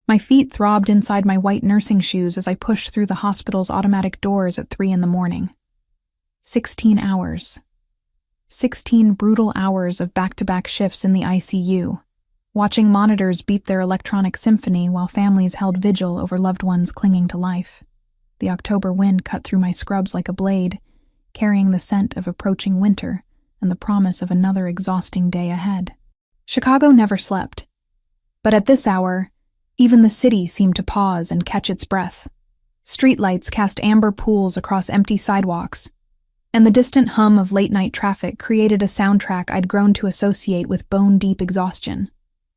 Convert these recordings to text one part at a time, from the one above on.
My feet throbbed inside my white nursing shoes as I pushed through the hospital's automatic doors at 3 a.m. 16 hours. 16 brutal hours of back-to-back shifts in the ICU, watching monitors beep their electronic symphony while families held vigil over loved ones clinging to life. The October wind cut through my scrubs like a blade, carrying the scent of approaching winter and the promise of another exhausting day ahead. Chicago never slept. But at this hour, even the city seemed to pause and catch its breath. Streetlights cast amber pools across empty sidewalks, and the distant hum of late-night traffic created a soundtrack I'd grown to associate with bone-deep exhaustion.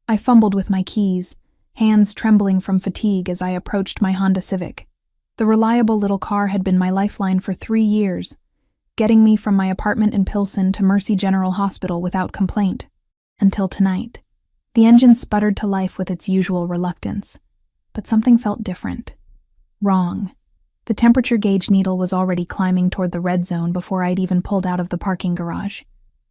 I fumbled with my keys, hands trembling from fatigue as I approached my Honda Civic. The reliable little car had been my lifeline for 3 years, getting me from my apartment in Pilsen to Mercy General Hospital without complaint. Until tonight. The engine sputtered to life with its usual reluctance, but something felt different. Wrong. The temperature gauge needle was already climbing toward the red zone before I'd even pulled out of the parking garage.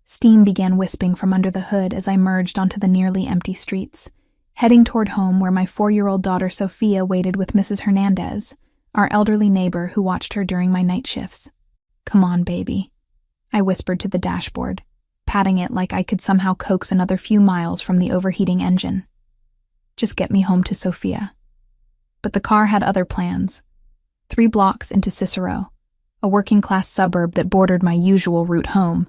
Steam began wisping from under the hood as I merged onto the nearly empty streets, heading toward home where my 4-year-old daughter Sophia waited with Mrs. Hernandez, our elderly neighbor who watched her during my night shifts. "Come on, baby," I whispered to the dashboard, patting it like I could somehow coax another few miles from the overheating engine. "Just get me home to Sophia." But the car had other plans. 3 blocks into Cicero, a working-class suburb that bordered my usual route home,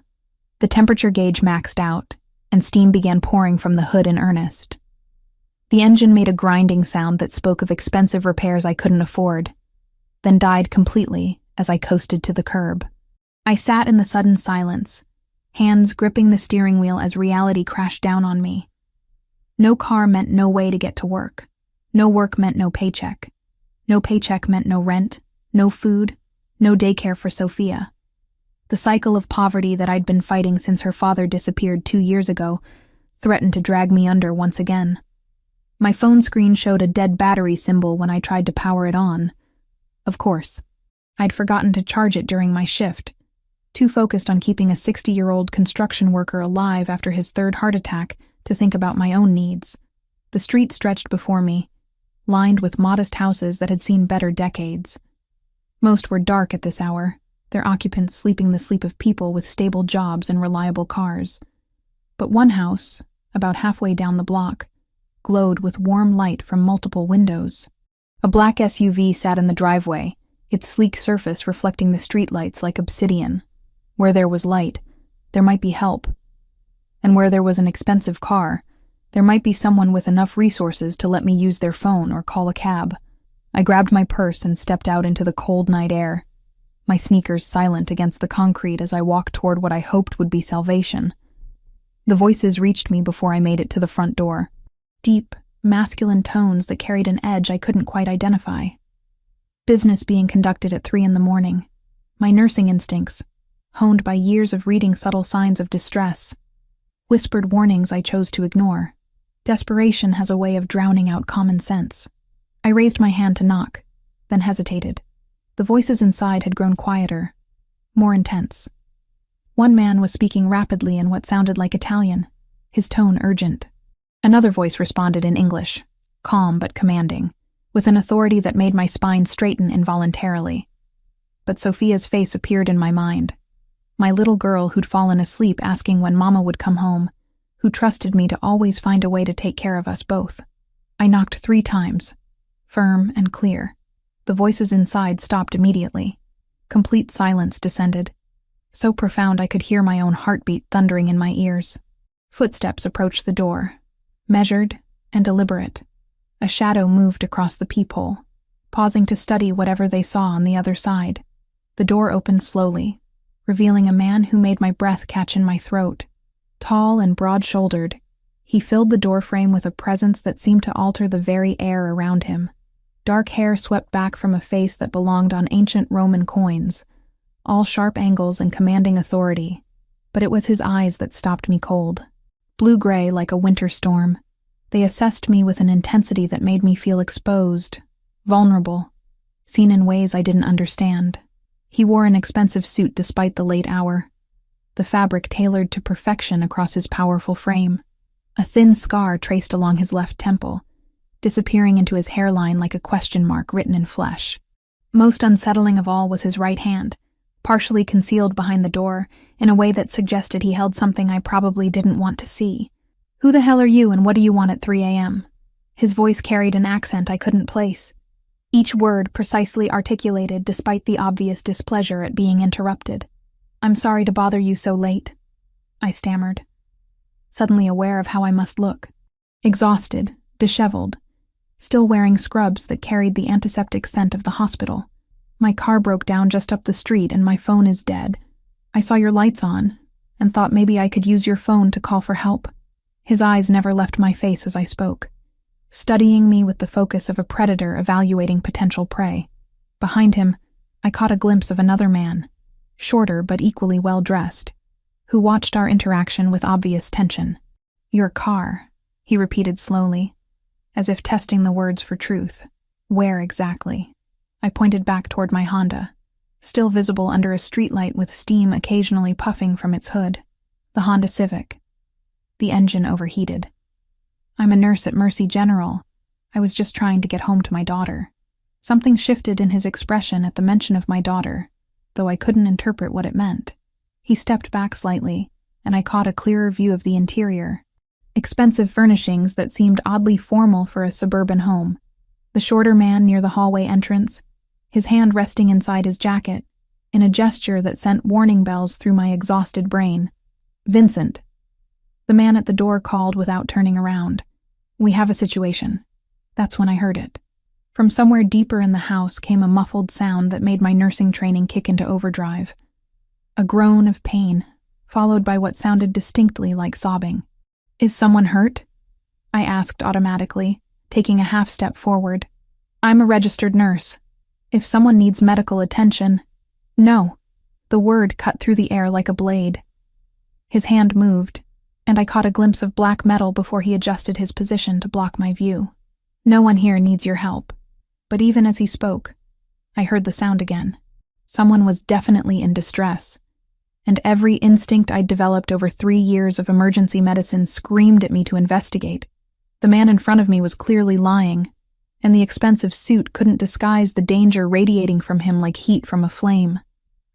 the temperature gauge maxed out, and steam began pouring from the hood in earnest. The engine made a grinding sound that spoke of expensive repairs I couldn't afford, then died completely as I coasted to the curb. I sat in the sudden silence, hands gripping the steering wheel as reality crashed down on me. No car meant no way to get to work. No work meant no paycheck. No paycheck meant no rent, no food, no daycare for Sophia. The cycle of poverty that I'd been fighting since her father disappeared 2 years ago threatened to drag me under once again. My phone screen showed a dead battery symbol when I tried to power it on. Of course, I'd forgotten to charge it during my shift, too focused on keeping a 60-year-old construction worker alive after his 3rd heart attack to think about my own needs. The street stretched before me, lined with modest houses that had seen better decades. Most were dark at this hour, their occupants sleeping the sleep of people with stable jobs and reliable cars. But one house, about halfway down the block, glowed with warm light from multiple windows. A black SUV sat in the driveway, its sleek surface reflecting the streetlights like obsidian. Where there was light, there might be help. And where there was an expensive car, there might be someone with enough resources to let me use their phone or call a cab. I grabbed my purse and stepped out into the cold night air, my sneakers silent against the concrete as I walked toward what I hoped would be salvation. The voices reached me before I made it to the front door. Deep, masculine tones that carried an edge I couldn't quite identify. Business being conducted at 3 a.m. My nursing instincts, honed by years of reading subtle signs of distress, whispered warnings I chose to ignore. Desperation has a way of drowning out common sense. I raised my hand to knock, then hesitated. The voices inside had grown quieter, more intense. One man was speaking rapidly in what sounded like Italian, his tone urgent. Another voice responded in English, calm but commanding, with an authority that made my spine straighten involuntarily. But Sophia's face appeared in my mind. My little girl who'd fallen asleep asking when Mama would come home, who trusted me to always find a way to take care of us both. I knocked 3 times, firm and clear. The voices inside stopped immediately. Complete silence descended, so profound I could hear my own heartbeat thundering in my ears. Footsteps approached the door, measured and deliberate. A shadow moved across the peephole, pausing to study whatever they saw on the other side. The door opened slowly, revealing a man who made my breath catch in my throat. Tall and broad-shouldered, he filled the doorframe with a presence that seemed to alter the very air around him. Dark hair swept back from a face that belonged on ancient Roman coins, all sharp angles and commanding authority, but it was his eyes that stopped me cold. Blue-gray like a winter storm, they assessed me with an intensity that made me feel exposed, vulnerable, seen in ways I didn't understand. He wore an expensive suit despite the late hour, the fabric tailored to perfection across his powerful frame. A thin scar traced along his left temple, disappearing into his hairline like a question mark written in flesh. Most unsettling of all was his right hand, partially concealed behind the door in a way that suggested he held something I probably didn't want to see. "Who the hell are you and what do you want at 3 a.m.? His voice carried an accent I couldn't place, each word precisely articulated despite the obvious displeasure at being interrupted. "I'm sorry to bother you so late," I stammered, suddenly aware of how I must look. Exhausted, disheveled, still wearing scrubs that carried the antiseptic scent of the hospital. "My car broke down just up the street and my phone is dead. I saw your lights on and thought maybe I could use your phone to call for help." His eyes never left my face as I spoke, studying me with the focus of a predator evaluating potential prey. Behind him, I caught a glimpse of another man, shorter but equally well-dressed, who watched our interaction with obvious tension. "Your car," he repeated slowly, as if testing the words for truth. "Where exactly?" I pointed back toward my Honda, still visible under a streetlight with steam occasionally puffing from its hood. The Honda Civic. The engine overheated. "I'm a nurse at Mercy General. I was just trying to get home to my daughter." Something shifted in his expression at the mention of my daughter, though I couldn't interpret what it meant. He stepped back slightly, and I caught a clearer view of the interior. Expensive furnishings that seemed oddly formal for a suburban home. The shorter man near the hallway entrance, his hand resting inside his jacket, in a gesture that sent warning bells through my exhausted brain. "Vincent." The man at the door called without turning around. "We have a situation." That's when I heard it. From somewhere deeper in the house came a muffled sound that made my nursing training kick into overdrive. A groan of pain, followed by what sounded distinctly like sobbing. "Is someone hurt?" I asked automatically, taking a half step forward. "I'm a registered nurse. If someone needs medical attention—" "No." The word cut through the air like a blade. His hand moved, and I caught a glimpse of black metal before he adjusted his position to block my view. "No one here needs your help." But even as he spoke, I heard the sound again. Someone was definitely in distress, and every instinct I'd developed over 3 years of emergency medicine screamed at me to investigate. The man in front of me was clearly lying, and the expensive suit couldn't disguise the danger radiating from him like heat from a flame.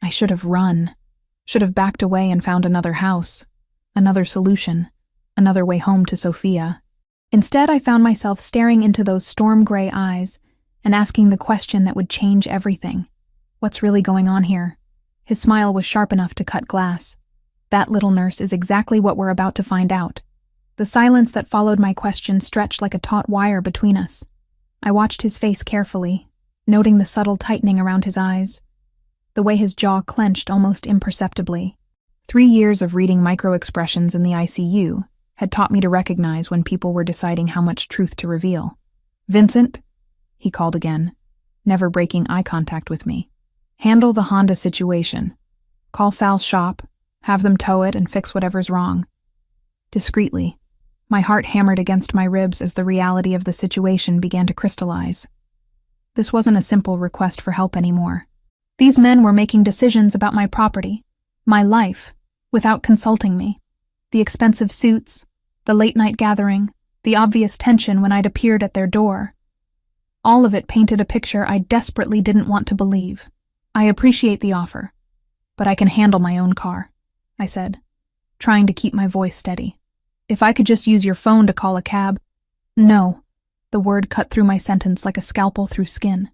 I should have run, should have backed away and found another house, another solution, another way home to Sophia. Instead, I found myself staring into those storm-gray eyes and asking the question that would change everything. What's really going on here? His smile was sharp enough to cut glass. "That, little nurse, is exactly what we're about to find out." The silence that followed my question stretched like a taut wire between us. I watched his face carefully, noting the subtle tightening around his eyes, the way his jaw clenched almost imperceptibly. 3 years of reading micro-expressions in the ICU had taught me to recognize when people were deciding how much truth to reveal. "Vincent," he called again, never breaking eye contact with me. "Handle the Honda situation. Call Sal's shop, have them tow it and fix whatever's wrong." Discreetly, my heart hammered against my ribs as the reality of the situation began to crystallize. This wasn't a simple request for help anymore. These men were making decisions about my property, my life, without consulting me. The expensive suits, the late-night gathering, the obvious tension when I'd appeared at their door. All of it painted a picture I desperately didn't want to believe. "I appreciate the offer, but I can handle my own car," I said, trying to keep my voice steady. "If I could just use your phone to call a cab—" "No." The word cut through my sentence like a scalpel through skin.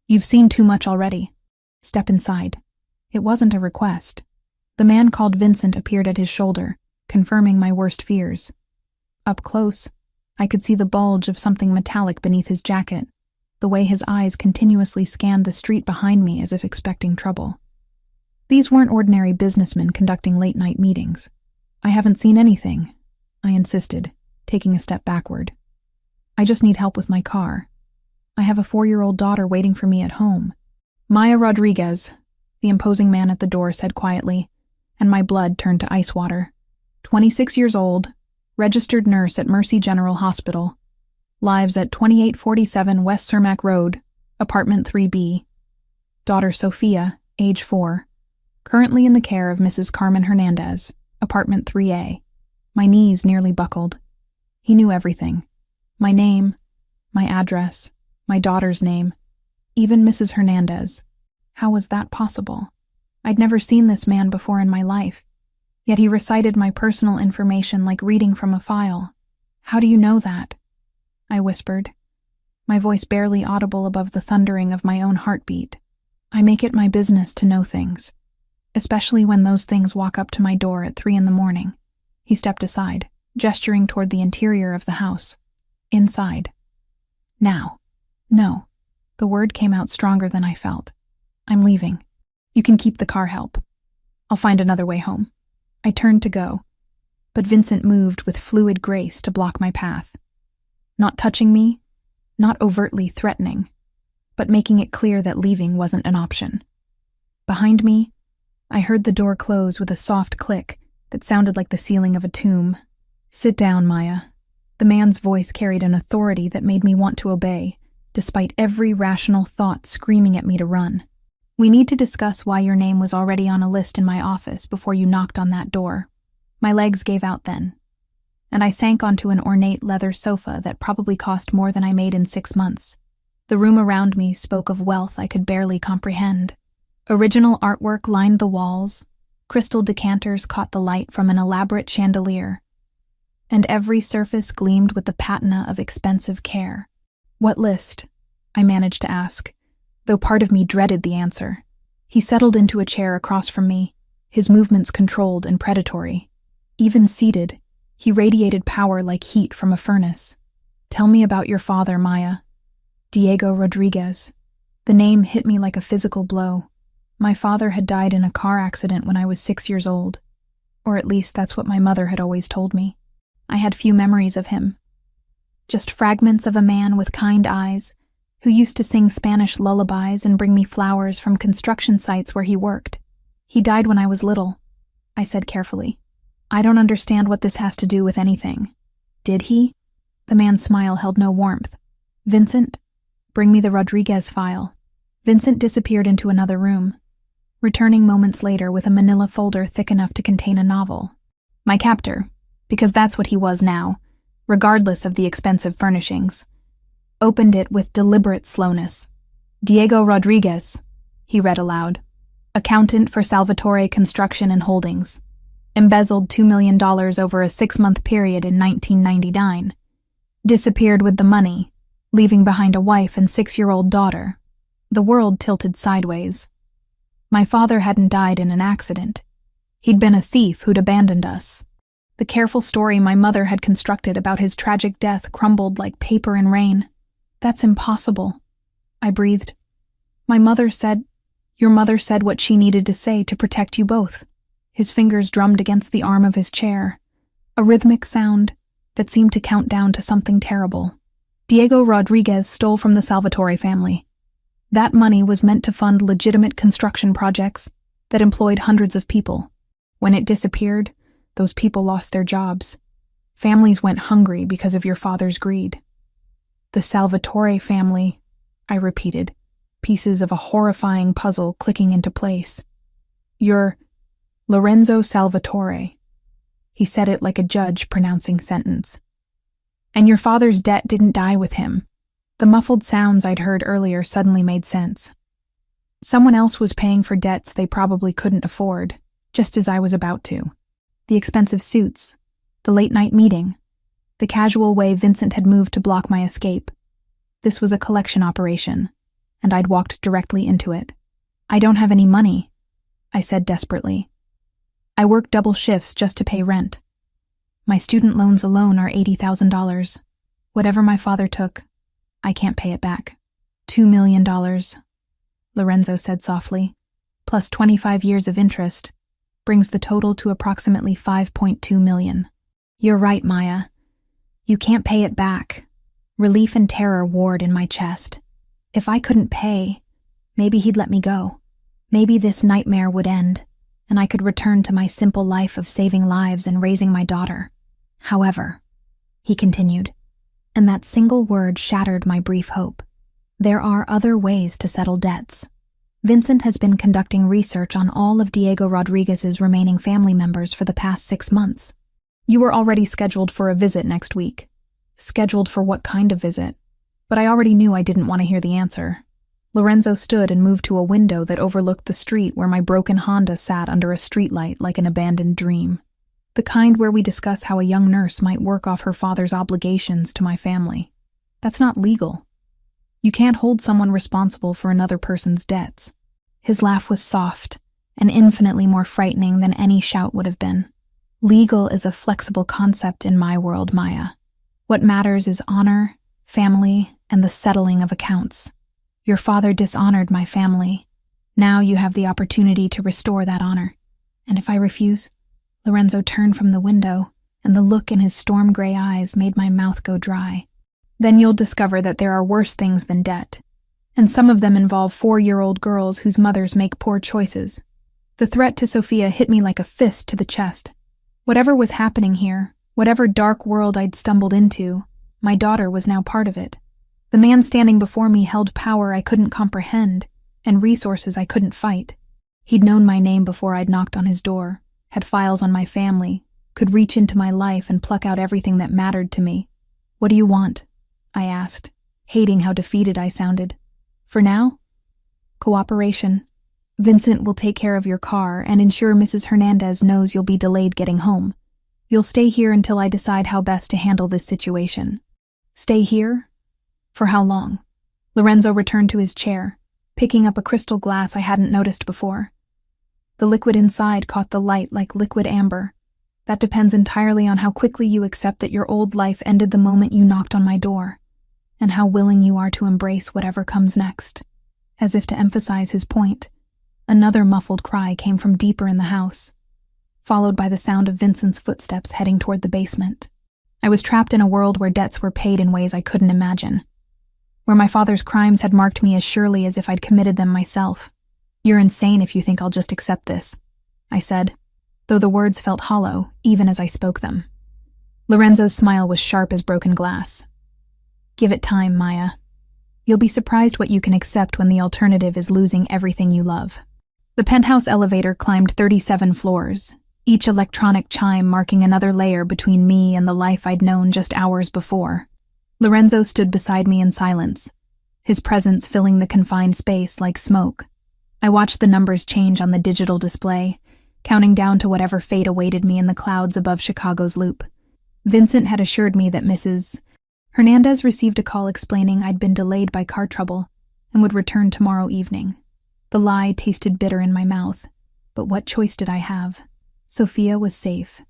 "You've seen too much already. Step inside." It wasn't a request. The man called Vincent appeared at his shoulder, confirming my worst fears. Up close, I could see the bulge of something metallic beneath his jacket, the way his eyes continuously scanned the street behind me as if expecting trouble. These weren't ordinary businessmen conducting late-night meetings. "I haven't seen anything," I insisted, taking a step backward. "I just need help with my car. I have a 4-year-old daughter waiting for me at home." "Maya Rodriguez," the imposing man at the door said quietly, and my blood turned to ice water. 26 years old, registered nurse at Mercy General Hospital. Lives at 2847 West Cermak Road, apartment 3B. Daughter Sophia, age 4. Currently in the care of Mrs. Carmen Hernandez, apartment 3A. My knees nearly buckled. He knew everything. My name, My address, my daughter's name, even Mrs. Hernandez. How was that possible? I'd never seen this man before in my life, yet he recited my personal information like reading from a file. How do you know that? I whispered, my voice barely audible above the thundering of my own heartbeat. I make it my business to know things, especially when those things walk up to my door at 3 a.m. He stepped aside, gesturing toward the interior of the house. Inside. Now. No. The word came out stronger than I felt. I'm leaving. You can keep the car help. I'll find another way home. I turned to go, but Vincent moved with fluid grace to block my path. Not touching me, not overtly threatening, but making it clear that leaving wasn't an option. Behind me, I heard the door close with a soft click that sounded like the ceiling of a tomb. Sit down, Maya. The man's voice carried an authority that made me want to obey, despite every rational thought screaming at me to run. We need to discuss why your name was already on a list in my office before you knocked on that door. My legs gave out then, and I sank onto an ornate leather sofa that probably cost more than I made in 6 months. The room around me spoke of wealth I could barely comprehend. Original artwork lined the walls, crystal decanters caught the light from an elaborate chandelier, and every surface gleamed with the patina of expensive care. What list? I managed to ask, though part of me dreaded the answer. He settled into a chair across from me, his movements controlled and predatory. Even seated, he radiated power like heat from a furnace. Tell me about your father, Maya. Diego Rodriguez. The name hit me like a physical blow. My father had died in a car accident when I was 6 years old, or at least that's what my mother had always told me. I had few memories of him. Just fragments of a man with kind eyes, who used to sing Spanish lullabies and bring me flowers from construction sites where he worked. He died when I was little, I said carefully. I don't understand what this has to do with anything. Did he? The man's smile held no warmth. Vincent, bring me the Rodriguez file. Vincent disappeared into another room, returning moments later with a manila folder thick enough to contain a novel. My captor, because that's what he was now, regardless of the expensive furnishings, opened it with deliberate slowness. Diego Rodriguez, he read aloud, accountant for Salvatore Construction and Holdings, embezzled $2 million over a 6-month period in 1999, disappeared with the money, leaving behind a wife and 6-year-old daughter. The world tilted sideways. My father hadn't died in an accident. He'd been a thief who'd abandoned us. The careful story my mother had constructed about his tragic death crumbled like paper in rain. That's impossible, I breathed. Your mother said what she needed to say to protect you both. His fingers drummed against the arm of his chair, a rhythmic sound that seemed to count down to something terrible. Diego Rodriguez stole from the Salvatore family. That money was meant to fund legitimate construction projects that employed hundreds of people. When it disappeared, those people lost their jobs. Families went hungry because of your father's greed. The Salvatore family, I repeated, pieces of a horrifying puzzle clicking into place. You're Lorenzo Salvatore. He said it like a judge pronouncing sentence. And your father's debt didn't die with him. The muffled sounds I'd heard earlier suddenly made sense. Someone else was paying for debts they probably couldn't afford, just as I was about to. The expensive suits, the late-night meeting, the casual way Vincent had moved to block my escape. This was a collection operation, and I'd walked directly into it. I don't have any money, I said desperately. I work double shifts just to pay rent. My student loans alone are $80,000. Whatever my father took, I can't pay it back. $2 million, Lorenzo said softly, plus 25 years of interest, brings the total to approximately $5.2 million. You're right, Maya. You can't pay it back. Relief and terror warred in my chest. If I couldn't pay, maybe he'd let me go. Maybe this nightmare would end, and I could return to my simple life of saving lives and raising my daughter. However, he continued, and that single word shattered my brief hope. There are other ways to settle debts. Vincent has been conducting research on all of Diego Rodriguez's remaining family members for the past 6 months. You were already scheduled for a visit next week. Scheduled for what kind of visit? But I already knew I didn't want to hear the answer. Lorenzo stood and moved to a window that overlooked the street where my broken Honda sat under a streetlight like an abandoned dream. The kind where we discuss how a young nurse might work off her father's obligations to my family. That's not legal. You can't hold someone responsible for another person's debts. His laugh was soft and infinitely more frightening than any shout would have been. Legal is a flexible concept in my world, Maya. What matters is honor, family, and the settling of accounts. Your father dishonored my family. Now you have the opportunity to restore that honor. And if I refuse? Lorenzo turned from the window, and the look in his storm-gray eyes made my mouth go dry. Then you'll discover that there are worse things than debt. And some of them involve 4-year-old girls whose mothers make poor choices. The threat to Sophia hit me like a fist to the chest. Whatever was happening here, whatever dark world I'd stumbled into, my daughter was now part of it. The man standing before me held power I couldn't comprehend, and resources I couldn't fight. He'd known my name before I'd knocked on his door, had files on my family, could reach into my life and pluck out everything that mattered to me. What do you want? I asked, hating how defeated I sounded. For now? Cooperation. Vincent will take care of your car and ensure Mrs. Hernandez knows you'll be delayed getting home. You'll stay here until I decide how best to handle this situation. Stay here? For how long? Lorenzo returned to his chair, picking up a crystal glass I hadn't noticed before. The liquid inside caught the light like liquid amber. That depends entirely on how quickly you accept that your old life ended the moment you knocked on my door, and how willing you are to embrace whatever comes next. As if to emphasize his point, another muffled cry came from deeper in the house, followed by the sound of Vincent's footsteps heading toward the basement. I was trapped in a world where debts were paid in ways I couldn't imagine, where my father's crimes had marked me as surely as if I'd committed them myself. You're insane if you think I'll just accept this, I said, though the words felt hollow even as I spoke them. Lorenzo's smile was sharp as broken glass. Give it time, Maya. You'll be surprised what you can accept when the alternative is losing everything you love. The penthouse elevator climbed 37 floors, each electronic chime marking another layer between me and the life I'd known just hours before. Lorenzo stood beside me in silence, his presence filling the confined space like smoke. I watched the numbers change on the digital display, counting down to whatever fate awaited me in the clouds above Chicago's loop. Vincent had assured me that Mrs. Hernandez received a call explaining I'd been delayed by car trouble and would return tomorrow evening. The lie tasted bitter in my mouth, but what choice did I have? Sophia was safe,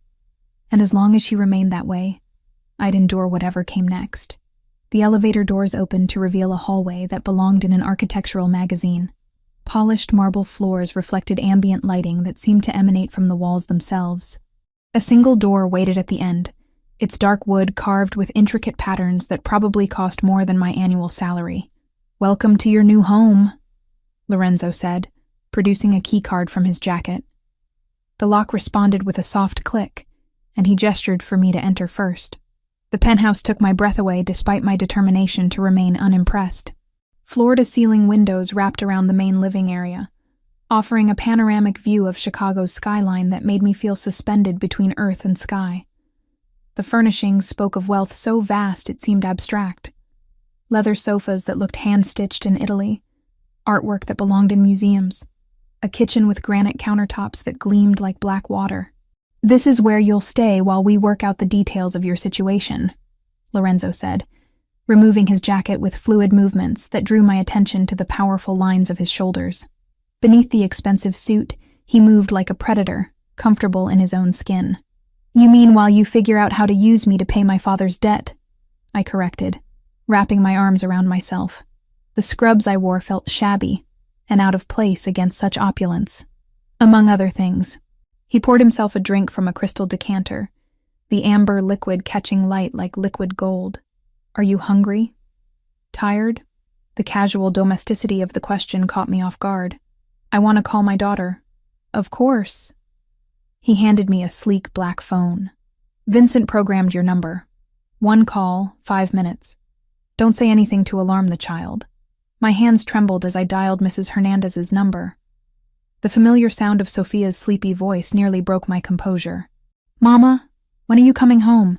and as long as she remained that way, I'd endure whatever came next. The elevator doors opened to reveal a hallway that belonged in an architectural magazine. Polished marble floors reflected ambient lighting that seemed to emanate from the walls themselves. A single door waited at the end, its dark wood carved with intricate patterns that probably cost more than my annual salary. "Welcome to your new home," Lorenzo said, producing a keycard from his jacket. The lock responded with a soft click, and he gestured for me to enter first. The penthouse took my breath away despite my determination to remain unimpressed. Floor-to-ceiling windows wrapped around the main living area, offering a panoramic view of Chicago's skyline that made me feel suspended between earth and sky. The furnishings spoke of wealth so vast it seemed abstract. Leather sofas that looked hand-stitched in Italy, artwork that belonged in museums, a kitchen with granite countertops that gleamed like black water. "This is where you'll stay while we work out the details of your situation," Lorenzo said, removing his jacket with fluid movements that drew my attention to the powerful lines of his shoulders. Beneath the expensive suit, he moved like a predator, comfortable in his own skin. "You mean while you figure out how to use me to pay my father's debt?" I corrected, wrapping my arms around myself. The scrubs I wore felt shabby and out of place against such opulence. Among other things, he poured himself a drink from a crystal decanter, the amber liquid catching light like liquid gold. "Are you hungry? Tired?" The casual domesticity of the question caught me off guard. "I want to call my daughter." "Of course." He handed me a sleek black phone. "Vincent programmed your number. 1 call, 5 minutes. Don't say anything to alarm the child." My hands trembled as I dialed Mrs. Hernandez's number. The familiar sound of Sophia's sleepy voice nearly broke my composure. "Mama, when are you coming home?"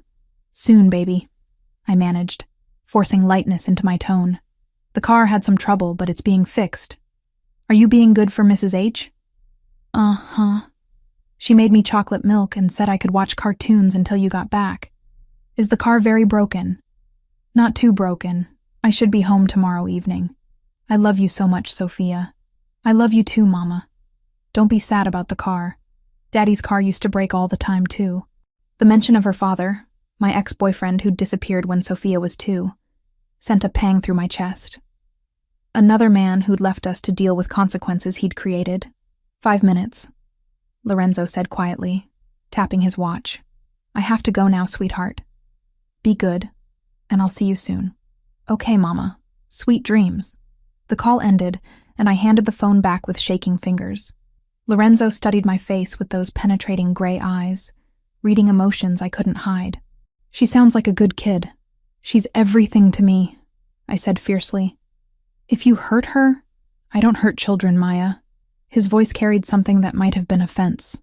"Soon, baby," I managed, forcing lightness into my tone. The car had some trouble, but it's being fixed. Are you being good for Mrs. H? Uh-huh. She made me chocolate milk and said I could watch cartoons until you got back. Is the car very broken? Not too broken. I should be home tomorrow evening. I love you so much, Sophia. I love you too, Mama. Don't be sad about the car. Daddy's car used to break all the time, too. The mention of her father, my ex-boyfriend who'd disappeared when Sophia was 2, sent a pang through my chest. Another man who'd left us to deal with consequences he'd created. 5 minutes, Lorenzo said quietly, tapping his watch. I have to go now, sweetheart. Be good, and I'll see you soon. Okay, Mama. Sweet dreams. The call ended, and I handed the phone back with shaking fingers. Lorenzo studied my face with those penetrating gray eyes, reading emotions I couldn't hide. She sounds like a good kid. She's everything to me, I said fiercely. If you hurt her, I don't hurt children, Maya. His voice carried something that might have been offense.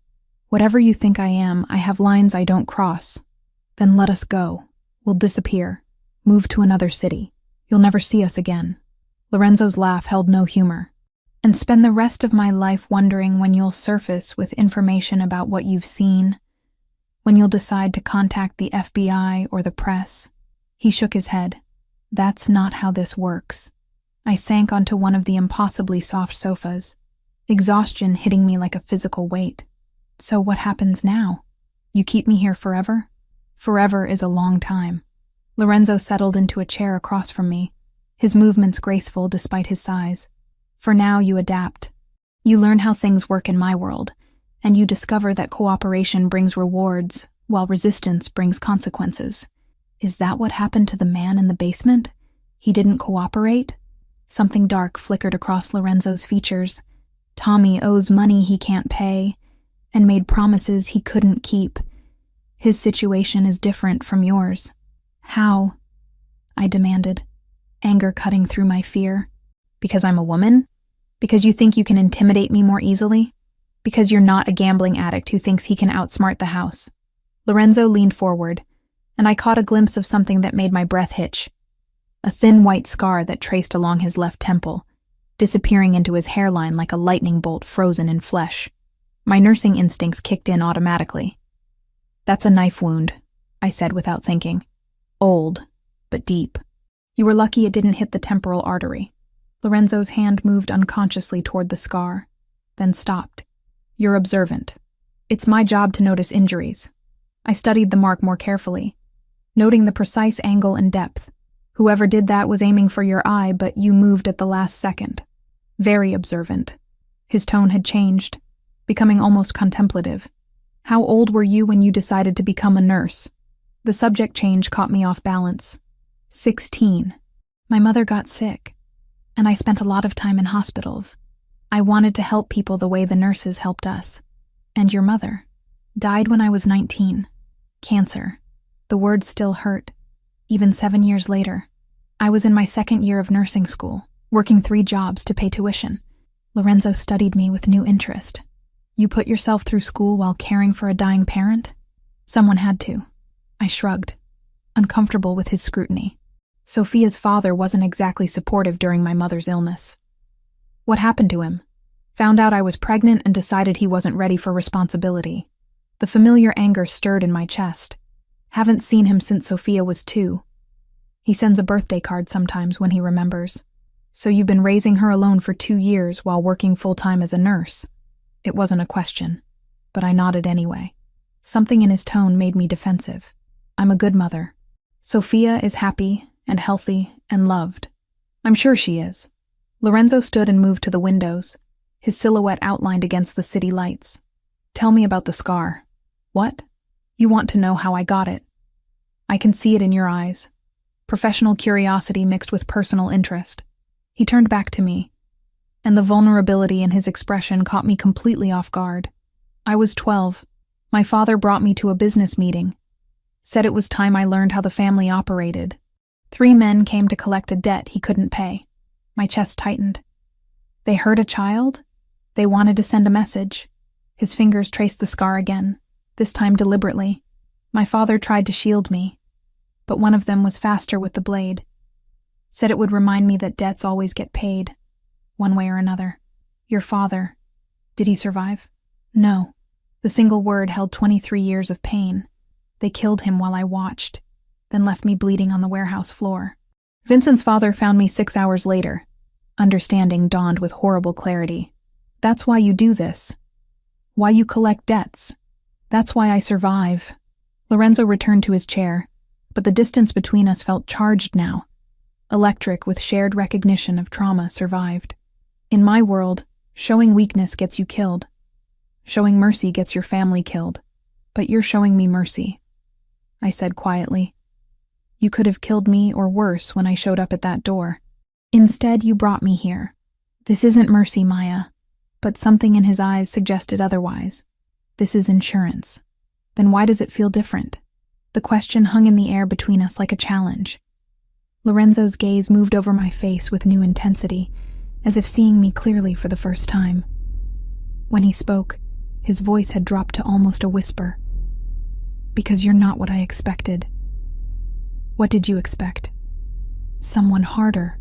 Whatever you think I am, I have lines I don't cross. Then let us go. We'll disappear. Move to another city. You'll never see us again. Lorenzo's laugh held no humor. And spend the rest of my life wondering when you'll surface with information about what you've seen, when you'll decide to contact the FBI or the press. He shook his head. That's not how this works. I sank onto one of the impossibly soft sofas, exhaustion hitting me like a physical weight. So what happens now? You keep me here forever? Forever is a long time. Lorenzo settled into a chair across from me, his movements graceful despite his size. For now, you adapt. You learn how things work in my world, and you discover that cooperation brings rewards, while resistance brings consequences. Is that what happened to the man in the basement? He didn't cooperate? Something dark flickered across Lorenzo's features. Tommy owes money he can't pay, and made promises he couldn't keep. His situation is different from yours. How? I demanded, anger cutting through my fear. Because I'm a woman? Because you think you can intimidate me more easily? Because you're not a gambling addict who thinks he can outsmart the house? Lorenzo leaned forward, and I caught a glimpse of something that made my breath hitch. A thin white scar that traced along his left temple, disappearing into his hairline like a lightning bolt frozen in flesh. My nursing instincts kicked in automatically. That's a knife wound, I said without thinking. Old, but deep. You were lucky it didn't hit the temporal artery. Lorenzo's hand moved unconsciously toward the scar, then stopped. You're observant. It's my job to notice injuries. I studied the mark more carefully, noting the precise angle and depth. Whoever did that was aiming for your eye, but you moved at the last second. Very observant. His tone had changed, becoming almost contemplative. How old were you when you decided to become a nurse? The subject change caught me off balance. 16. My mother got sick, and I spent a lot of time in hospitals. I wanted to help people the way the nurses helped us. And your mother died when I was 19. Cancer. The words still hurt, even 7 years later. I was in my 2nd year of nursing school, working 3 jobs to pay tuition. Lorenzo studied me with new interest. You put yourself through school while caring for a dying parent? Someone had to. I shrugged, uncomfortable with his scrutiny. Sophia's father wasn't exactly supportive during my mother's illness. What happened to him? Found out I was pregnant and decided he wasn't ready for responsibility. The familiar anger stirred in my chest. Haven't seen him since Sophia was 2. He sends a birthday card sometimes when he remembers. So you've been raising her alone for 2 years while working full-time as a nurse. It wasn't a question, but I nodded anyway. Something in his tone made me defensive. I'm a good mother. Sophia is happy and healthy and loved. I'm sure she is. Lorenzo stood and moved to the windows, his silhouette outlined against the city lights. Tell me about the scar. What? You want to know how I got it. I can see it in your eyes. Professional curiosity mixed with personal interest. He turned back to me, and the vulnerability in his expression caught me completely off guard. I was 12. My father brought me to a business meeting. Said it was time I learned how the family operated. 3 men came to collect a debt he couldn't pay. My chest tightened. They hurt a child? They wanted to send a message. His fingers traced the scar again, this time deliberately. My father tried to shield me, but one of them was faster with the blade. Said it would remind me that debts always get paid, one way or another. Your father, did he survive? No. The single word held 23 years of pain. They killed him while I watched, then left me bleeding on the warehouse floor. Vincent's father found me 6 hours later. Understanding dawned with horrible clarity. That's why you do this. Why you collect debts. That's why I survive. Lorenzo returned to his chair, but the distance between us felt charged now. Electric with shared recognition of trauma survived. In my world, showing weakness gets you killed. Showing mercy gets your family killed. But you're showing me mercy, I said quietly. You could have killed me or worse when I showed up at that door. Instead, you brought me here. This isn't mercy, Maya. But something in his eyes suggested otherwise. This is insurance. Then why does it feel different? The question hung in the air between us like a challenge. Lorenzo's gaze moved over my face with new intensity, as if seeing me clearly for the first time. When he spoke, his voice had dropped to almost a whisper. Because you're not what I expected. What did you expect? Someone harder.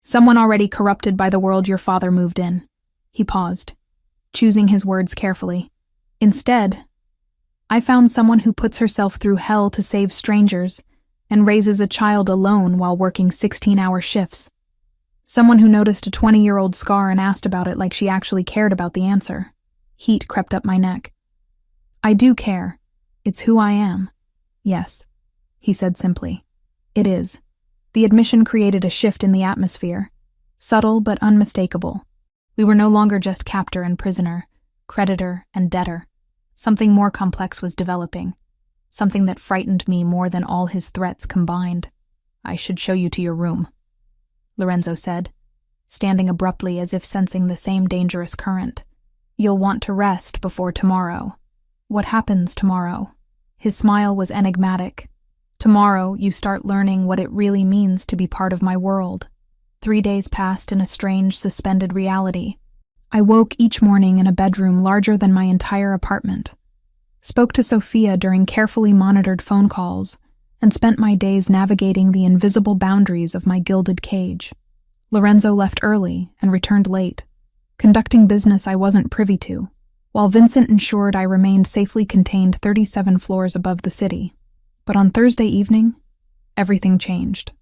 Someone already corrupted by the world your father moved in. He paused, choosing his words carefully. Instead, I found someone who puts herself through hell to save strangers and raises a child alone while working 16-hour shifts. Someone who noticed a 20-year-old scar and asked about it like she actually cared about the answer. Heat crept up my neck. I do care. It's who I am. Yes, he said simply. It is. The admission created a shift in the atmosphere. Subtle but unmistakable. We were no longer just captor and prisoner, creditor and debtor. Something more complex was developing. Something that frightened me more than all his threats combined. I should show you to your room, Lorenzo said, standing abruptly as if sensing the same dangerous current. You'll want to rest before tomorrow. What happens tomorrow? His smile was enigmatic. Tomorrow, you start learning what it really means to be part of my world. 3 days passed in a strange, suspended reality. I woke each morning in a bedroom larger than my entire apartment, spoke to Sophia during carefully monitored phone calls, and spent my days navigating the invisible boundaries of my gilded cage. Lorenzo left early and returned late, conducting business I wasn't privy to, while Vincent ensured I remained safely contained 37 floors above the city. But on Thursday evening, everything changed.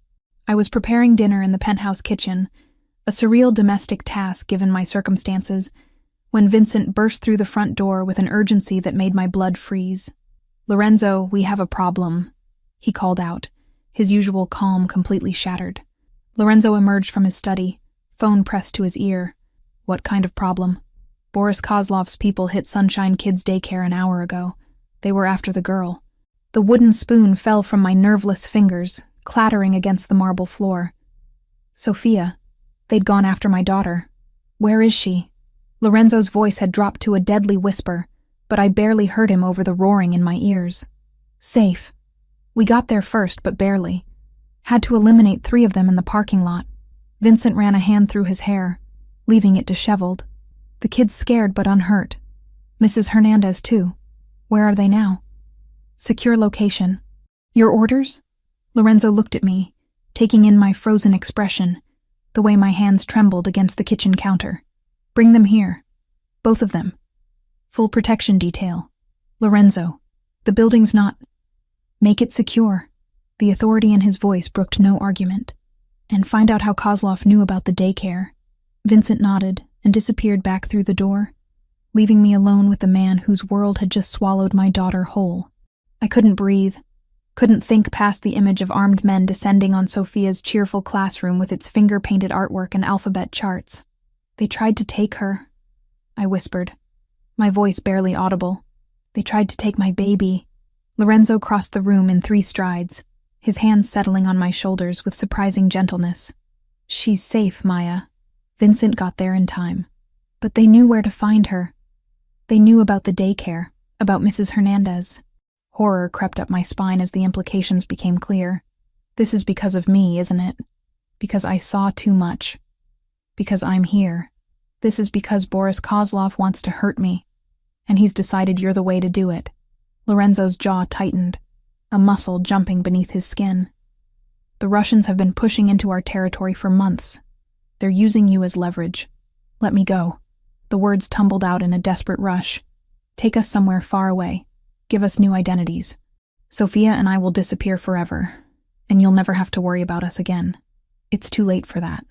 I was preparing dinner in the penthouse kitchen, a surreal domestic task given my circumstances, when Vincent burst through the front door with an urgency that made my blood freeze. Lorenzo, we have a problem, he called out, his usual calm completely shattered. Lorenzo emerged from his study, phone pressed to his ear. What kind of problem? Boris Kozlov's people hit Sunshine Kids Daycare an hour ago. They were after the girl. The wooden spoon fell from my nerveless fingers, clattering against the marble floor. Sophia. They'd gone after my daughter. Where is she? Lorenzo's voice had dropped to a deadly whisper, but I barely heard him over the roaring in my ears. Safe. We got there first, but barely. Had to eliminate 3 of them in the parking lot. Vincent ran a hand through his hair, leaving it disheveled. The kids scared but unhurt. Mrs. Hernandez, too. Where are they now? Secure location. Your orders? Lorenzo looked at me, taking in my frozen expression, the way my hands trembled against the kitchen counter. Bring them here. Both of them. Full protection detail. Lorenzo, the building's not... Make it secure. The authority in his voice brooked no argument. And find out how Kozlov knew about the daycare. Vincent nodded and disappeared back through the door, leaving me alone with the man whose world had just swallowed my daughter whole. I couldn't breathe, couldn't think past the image of armed men descending on Sophia's cheerful classroom with its finger-painted artwork and alphabet charts. They tried to take her, I whispered, my voice barely audible. They tried to take my baby. Lorenzo crossed the room in 3 strides, his hands settling on my shoulders with surprising gentleness. She's safe, Maya. Vincent got there in time. But they knew where to find her. They knew about the daycare, about Mrs. Hernandez. Horror crept up my spine as the implications became clear. This is because of me, isn't it? Because I saw too much. Because I'm here. This is because Boris Kozlov wants to hurt me. And he's decided you're the way to do it. Lorenzo's jaw tightened, a muscle jumping beneath his skin. The Russians have been pushing into our territory for months. They're using you as leverage. Let me go." The words tumbled out in a desperate rush. "Take us somewhere far away. Give us new identities. Sophia and I will disappear forever, and you'll never have to worry about us again. It's too late for that."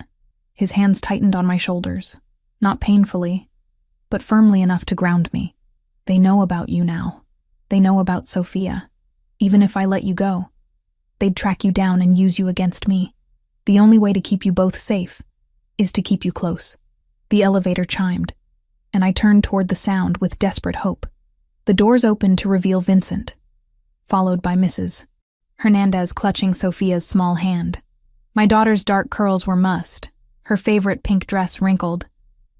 His hands tightened on my shoulders, not painfully, but firmly enough to ground me. "They know about you now. They know about Sophia. Even if I let you go, they'd track you down and use you against me. The only way to keep you both safe is to keep you close." The elevator chimed, and I turned toward the sound with desperate hope. The doors opened to reveal Vincent, followed by Mrs. Hernandez clutching Sophia's small hand. My daughter's dark curls were mussed, her favorite pink dress wrinkled,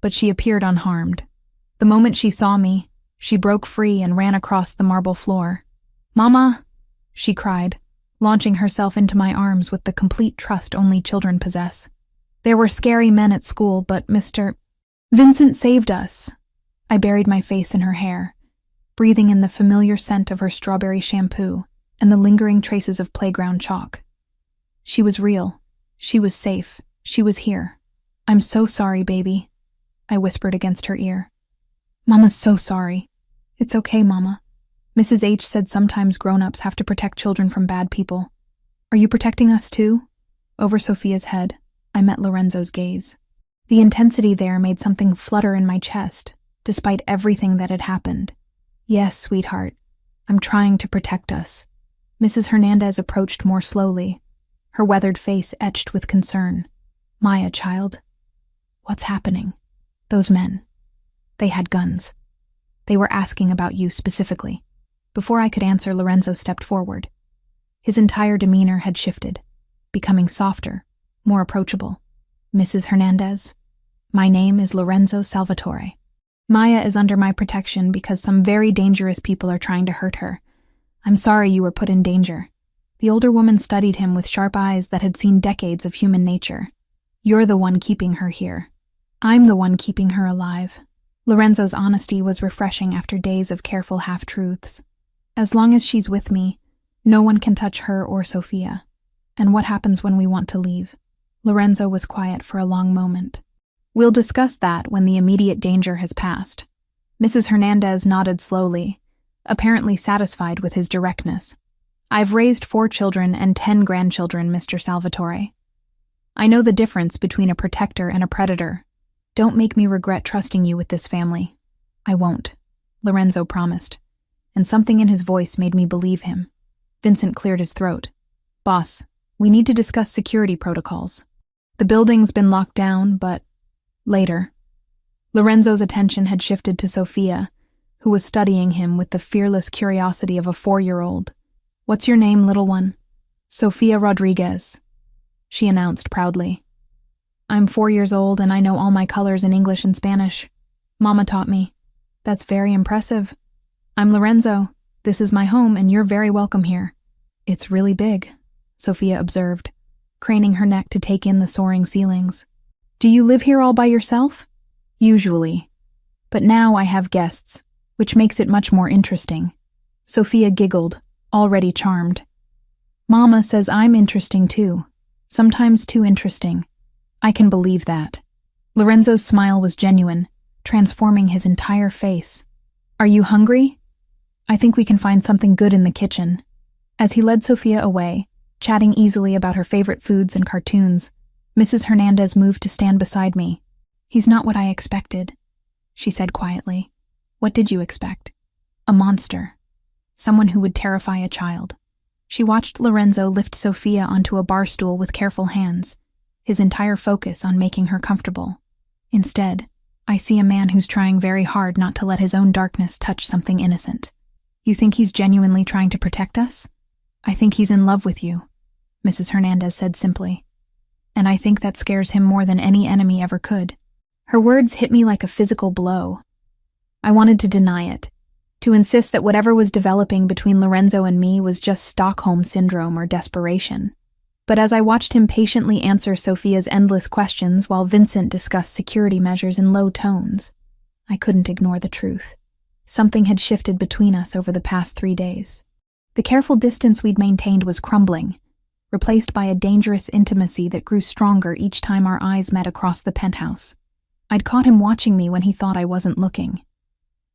but she appeared unharmed. The moment she saw me, she broke free and ran across the marble floor. "Mama!" she cried, launching herself into my arms with the complete trust only children possess. "There were scary men at school, but Mr. Vincent saved us." I buried my face in her hair, breathing in the familiar scent of her strawberry shampoo and the lingering traces of playground chalk. She was real. She was safe. She was here. "I'm so sorry, baby," I whispered against her ear. "Mama's so sorry." "It's okay, Mama. Mrs. H said sometimes grown-ups have to protect children from bad people. Are you protecting us too?" Over Sophia's head, I met Lorenzo's gaze. The intensity there made something flutter in my chest, despite everything that had happened. "Yes, sweetheart. I'm trying to protect us." Mrs. Hernandez approached more slowly, her weathered face etched with concern. "Maya, child. What's happening?" "Those men. They had guns. They were asking about you specifically." Before I could answer, Lorenzo stepped forward. His entire demeanor had shifted, becoming softer, more approachable. "Mrs. Hernandez, my name is Lorenzo Salvatore. Maya is under my protection because some very dangerous people are trying to hurt her. I'm sorry you were put in danger." The older woman studied him with sharp eyes that had seen decades of human nature. "You're the one keeping her here. I'm the one keeping her alive." Lorenzo's honesty was refreshing after days of careful half-truths. "As long as she's with me, no one can touch her or Sophia. And what happens when we want to leave?" Lorenzo was quiet for a long moment. "We'll discuss that when the immediate danger has passed." Mrs. Hernandez nodded slowly, apparently satisfied with his directness. "I've raised 4 children and 10 grandchildren, Mr. Salvatore. I know the difference between a protector and a predator. Don't make me regret trusting you with this family." "I won't," Lorenzo promised, and something in his voice made me believe him. Vincent cleared his throat. "Boss, we need to discuss security protocols. The building's been locked down, but later." Lorenzo's attention had shifted to Sophia, who was studying him with the fearless curiosity of a 4-year-old. "What's your name, little one?" "Sophia Rodriguez," she announced proudly. "I'm 4 years old and I know all my colors in English and Spanish. Mama taught me." "That's very impressive. I'm Lorenzo. This is my home and you're very welcome here." "It's really big," Sophia observed, craning her neck to take in the soaring ceilings. "Do you live here all by yourself?" "Usually. But now I have guests, which makes it much more interesting." Sophia giggled, already charmed. "Mama says I'm interesting too. Sometimes too interesting." "I can believe that." Lorenzo's smile was genuine, transforming his entire face. "Are you hungry? I think we can find something good in the kitchen." As he led Sophia away, chatting easily about her favorite foods and cartoons, Mrs. Hernandez moved to stand beside me. "He's not what I expected," she said quietly. "What did you expect?" "A monster. Someone who would terrify a child." She watched Lorenzo lift Sophia onto a bar stool with careful hands, his entire focus on making her comfortable. Instead, I see a man who's trying very hard not to let his own darkness touch something innocent. "You think he's genuinely trying to protect us?" "I think he's in love with you," Mrs. Hernandez said simply. "And I think that scares him more than any enemy ever could." Her words hit me like a physical blow. I wanted to deny it, to insist that whatever was developing between Lorenzo and me was just Stockholm Syndrome or desperation. But as I watched him patiently answer Sophia's endless questions while Vincent discussed security measures in low tones, I couldn't ignore the truth. Something had shifted between us over the past 3 days. The careful distance we'd maintained was crumbling, replaced by a dangerous intimacy that grew stronger each time our eyes met across the penthouse. I'd caught him watching me when he thought I wasn't looking,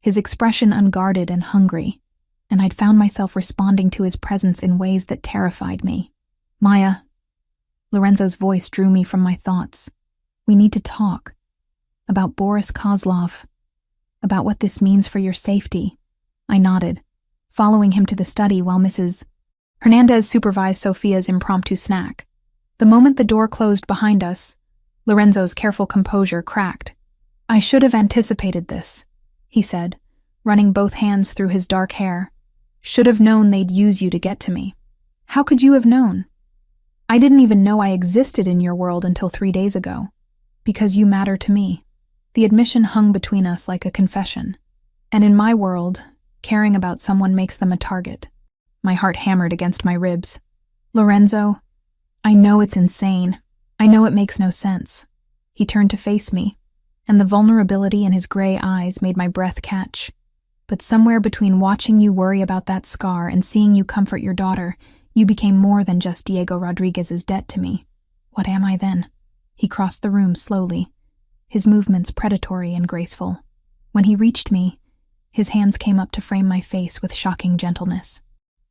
his expression unguarded and hungry, and I'd found myself responding to his presence in ways that terrified me. "Maya," Lorenzo's voice drew me from my thoughts. "We need to talk. About Boris Kozlov. About what this means for your safety." I nodded, following him to the study while Mrs. Hernandez supervised Sophia's impromptu snack. The moment the door closed behind us, Lorenzo's careful composure cracked. "I should have anticipated this," he said, running both hands through his dark hair. "Should have known they'd use you to get to me." "How could you have known?" "I didn't even know I existed in your world until 3 days ago. Because you matter to me." The admission hung between us like a confession. And in my world, caring about someone makes them a target. My heart hammered against my ribs. "Lorenzo, I know it's insane. I know it makes no sense." He turned to face me, and the vulnerability in his gray eyes made my breath catch. "But somewhere between watching you worry about that scar and seeing you comfort your daughter, you became more than just Diego Rodriguez's debt to me. What am I then?" He crossed the room slowly, his movements predatory and graceful. When he reached me, his hands came up to frame my face with shocking gentleness.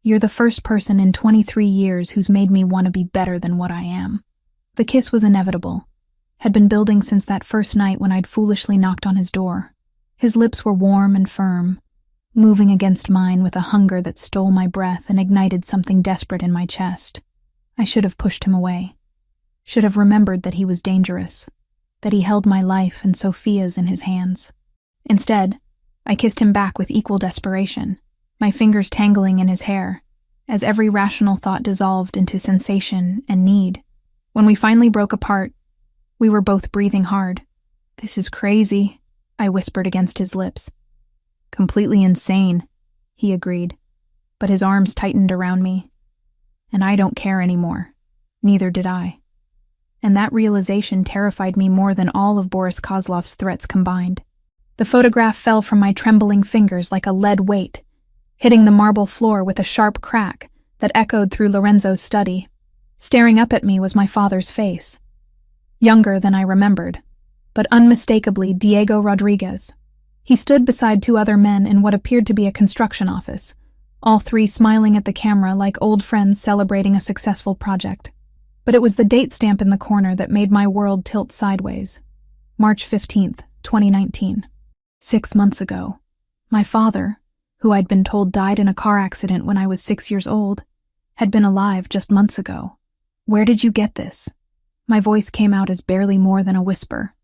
"You're the first person in 23 years who's made me want to be better than what I am." The kiss was inevitable, had been building since that first night when I'd foolishly knocked on his door. His lips were warm and firm, moving against mine with a hunger that stole my breath and ignited something desperate in my chest. I should have pushed him away, should have remembered that he was dangerous, that he held my life and Sophia's in his hands. Instead, I kissed him back with equal desperation, my fingers tangling in his hair, as every rational thought dissolved into sensation and need. When we finally broke apart, we were both breathing hard. "This is crazy," I whispered against his lips. "Completely insane," he agreed, but his arms tightened around me. And I don't care anymore. Neither did I. And that realization terrified me more than all of Boris Kozlov's threats combined. The photograph fell from my trembling fingers like a lead weight, hitting the marble floor with a sharp crack that echoed through Lorenzo's study. Staring up at me was my father's face. Younger than I remembered, but unmistakably Diego Rodriguez. He stood beside 2 other men in what appeared to be a construction office, all 3 smiling at the camera like old friends celebrating a successful project. But it was the date stamp in the corner that made my world tilt sideways. March 15th, 2019. 6 months ago. My father, who I'd been told died in a car accident when I was 6 years old, had been alive just months ago. "Where did you get this?" My voice came out as barely more than a whisper.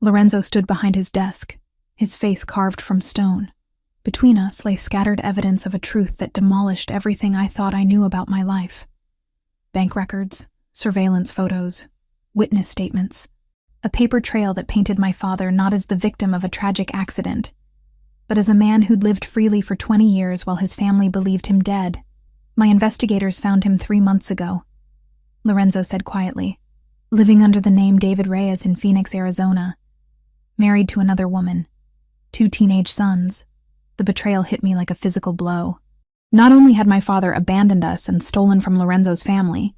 Lorenzo stood behind his desk, his face carved from stone. Between us lay scattered evidence of a truth that demolished everything I thought I knew about my life. Bank records, surveillance photos, witness statements. A paper trail that painted my father not as the victim of a tragic accident, but as a man who'd lived freely for 20 years while his family believed him dead. "My investigators found him 3 months ago," Lorenzo said quietly, "living under the name David Reyes in Phoenix, Arizona. Married to another woman. 2 teenage sons." The betrayal hit me like a physical blow. Not only had my father abandoned us and stolen from Lorenzo's family,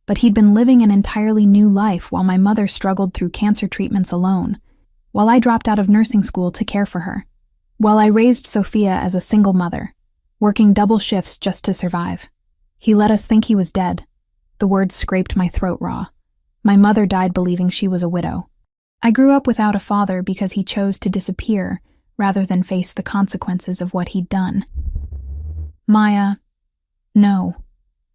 but he'd been living an entirely new life while my mother struggled through cancer treatments alone, while I dropped out of nursing school to care for her, while I raised Sophia as a single mother, working double shifts just to survive. He let us think he was dead. The words scraped my throat raw. My mother died believing she was a widow. I grew up without a father because he chose to disappear rather than face the consequences of what he'd done. "Maya, no."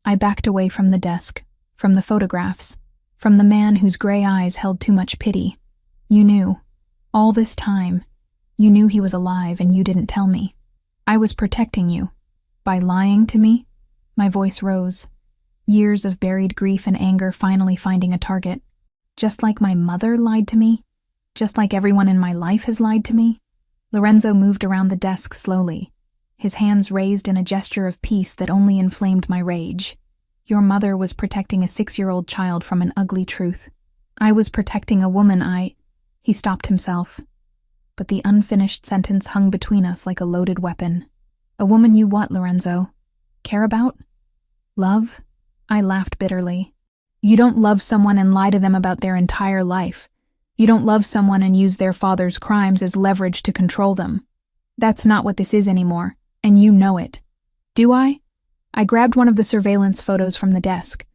I backed away from the desk, from the photographs, from the man whose gray eyes held too much pity. "You knew. All this time. You knew he was alive and you didn't tell me. I was protecting you. By lying to me?" My voice rose, years of buried grief and anger finally finding a target. "Just like my mother lied to me? Just like everyone in my life has lied to me?" Lorenzo moved around the desk slowly, his hands raised in a gesture of peace that only inflamed my rage. "Your mother was protecting a 6-year-old child from an ugly truth. I was protecting a woman He stopped himself, but the unfinished sentence hung between us like a loaded weapon. "A woman you what, Lorenzo? Care about? Love?" I laughed bitterly. You don't love someone and lie to them about their entire life. You don't love someone and use their father's crimes as leverage to control them. That's not what this is anymore, and you know it. Do I? I grabbed one of the surveillance photos from the desk.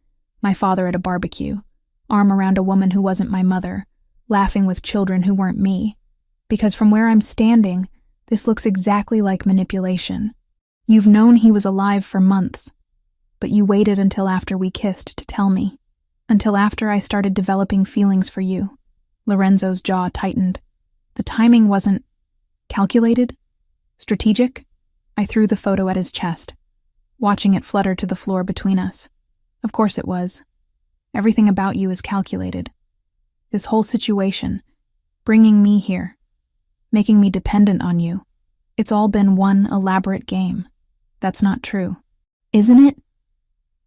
My father at a barbecue, arm around a woman who wasn't my mother, laughing with children who weren't me. Because from where I'm standing, this looks exactly like manipulation. You've known he was alive for months, but you waited until after we kissed to tell me. Until after I started developing feelings for you. Lorenzo's jaw tightened. The timing wasn't calculated? Strategic? I threw the photo at his chest, watching it flutter to the floor between us. Of course it was. Everything about you is calculated. This whole situation, bringing me here, making me dependent on you, it's all been one elaborate game. That's not true. Isn't it?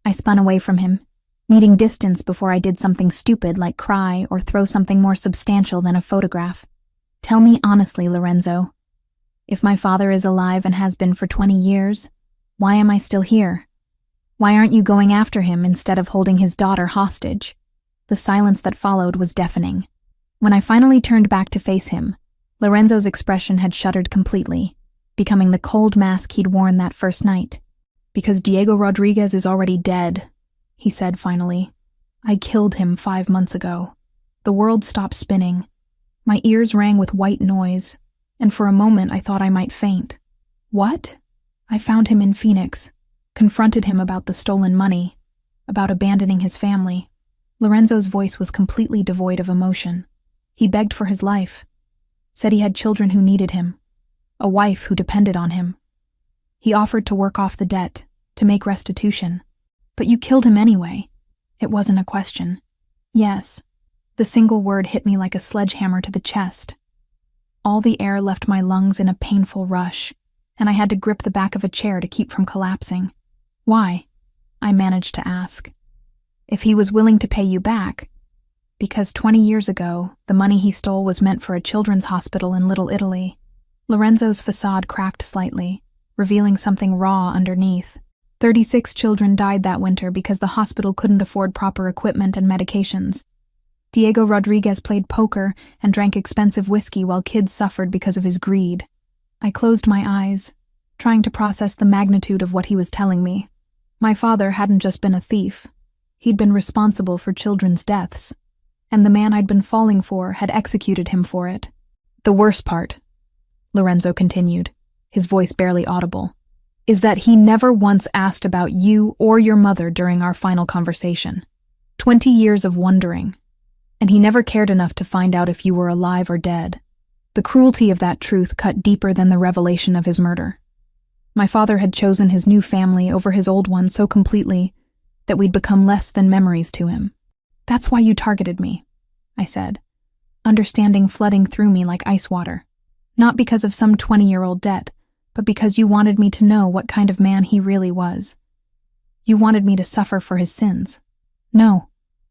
I spun away from him, needing distance before I did something stupid like cry or throw something more substantial than a photograph. Tell me honestly, Lorenzo. If my father is alive and has been for 20 years, why am I still here? Why aren't you going after him instead of holding his daughter hostage? The silence that followed was deafening. When I finally turned back to face him, Lorenzo's expression had shuttered completely, becoming the cold mask he'd worn that first night. Because Diego Rodriguez is already dead, he said finally. I killed him 5 months ago. The world stopped spinning. My ears rang with white noise, and for a moment I thought I might faint. What? I found him in Phoenix, confronted him about the stolen money, about abandoning his family. Lorenzo's voice was completely devoid of emotion. He begged for his life, said he had children who needed him, a wife who depended on him. He offered to work off the debt, to make restitution. But you killed him anyway. It wasn't a question. Yes. The single word hit me like a sledgehammer to the chest. All the air left my lungs in a painful rush, and I had to grip the back of a chair to keep from collapsing. Why? I managed to ask. If he was willing to pay you back. Because 20 years ago, the money he stole was meant for a children's hospital in Little Italy. Lorenzo's facade cracked slightly, revealing something raw underneath. 36 children died that winter because the hospital couldn't afford proper equipment and medications. Diego Rodriguez played poker and drank expensive whiskey while kids suffered because of his greed. I closed my eyes, trying to process the magnitude of what he was telling me. My father hadn't just been a thief. He'd been responsible for children's deaths, and the man I'd been falling for had executed him for it. The worst part, Lorenzo continued, his voice barely audible, is that he never once asked about you or your mother during our final conversation. 20 years of wondering, and he never cared enough to find out if you were alive or dead. The cruelty of that truth cut deeper than the revelation of his murder. My father had chosen his new family over his old one so completely that we'd become less than memories to him. That's why you targeted me, I said, understanding flooding through me like ice water. Not because of some 20-year-old debt, but because you wanted me to know what kind of man he really was. You wanted me to suffer for his sins. No,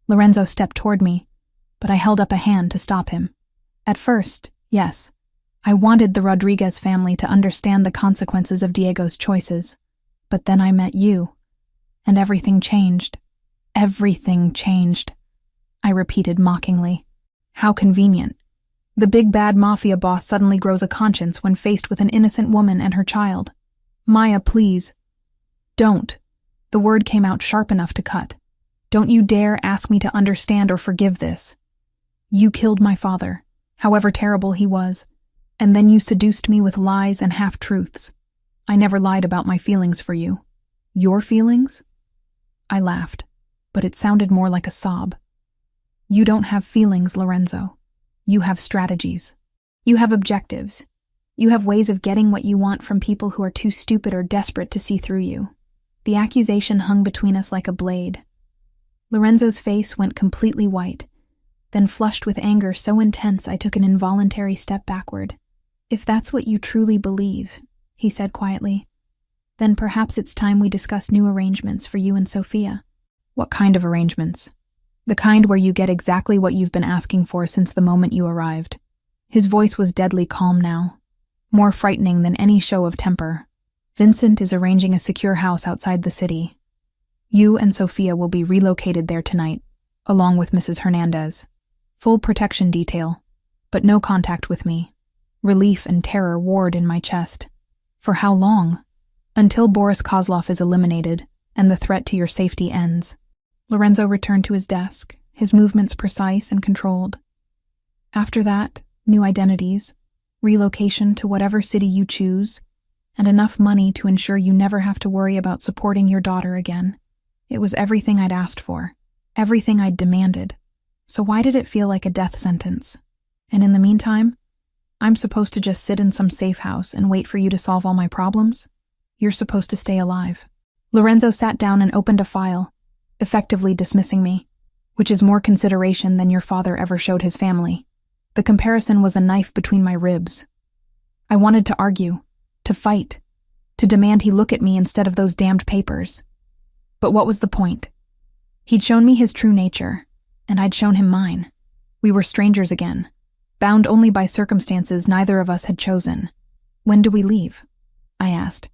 Lorenzo stepped toward me, but I held up a hand to stop him. At first, yes, I wanted the Rodriguez family to understand the consequences of Diego's choices. But then I met you, and everything changed. Everything changed, I repeated mockingly. How convenient. The big bad Mafia boss suddenly grows a conscience when faced with an innocent woman and her child. Maya, please. Don't. The word came out sharp enough to cut. Don't you dare ask me to understand or forgive this. You killed my father, however terrible he was, and then you seduced me with lies and half-truths. I never lied about my feelings for you. Your feelings? I laughed, but it sounded more like a sob. You don't have feelings, Lorenzo. You have strategies. You have objectives. You have ways of getting what you want from people who are too stupid or desperate to see through you. The accusation hung between us like a blade. Lorenzo's face went completely white, then flushed with anger so intense I took an involuntary step backward. If that's what you truly believe, he said quietly, then perhaps it's time we discuss new arrangements for you and Sophia. What kind of arrangements? The kind where you get exactly what you've been asking for since the moment you arrived. His voice was deadly calm now, more frightening than any show of temper. Vincent is arranging a secure house outside the city. You and Sophia will be relocated there tonight, along with Mrs. Hernandez. Full protection detail, but no contact with me. Relief and terror warred in my chest. For how long? Until Boris Kozlov is eliminated and the threat to your safety ends. Lorenzo returned to his desk, his movements precise and controlled. After that, new identities, relocation to whatever city you choose, and enough money to ensure you never have to worry about supporting your daughter again. It was everything I'd asked for, everything I'd demanded. So why did it feel like a death sentence? And in the meantime, I'm supposed to just sit in some safe house and wait for you to solve all my problems? You're supposed to stay alive. Lorenzo sat down and opened a file, effectively dismissing me, which is more consideration than your father ever showed his family. The comparison was a knife between my ribs. I wanted to argue, to fight, to demand he look at me instead of those damned papers. But what was the point? He'd shown me his true nature, and I'd shown him mine. We were strangers again, bound only by circumstances neither of us had chosen. When do we leave? I asked.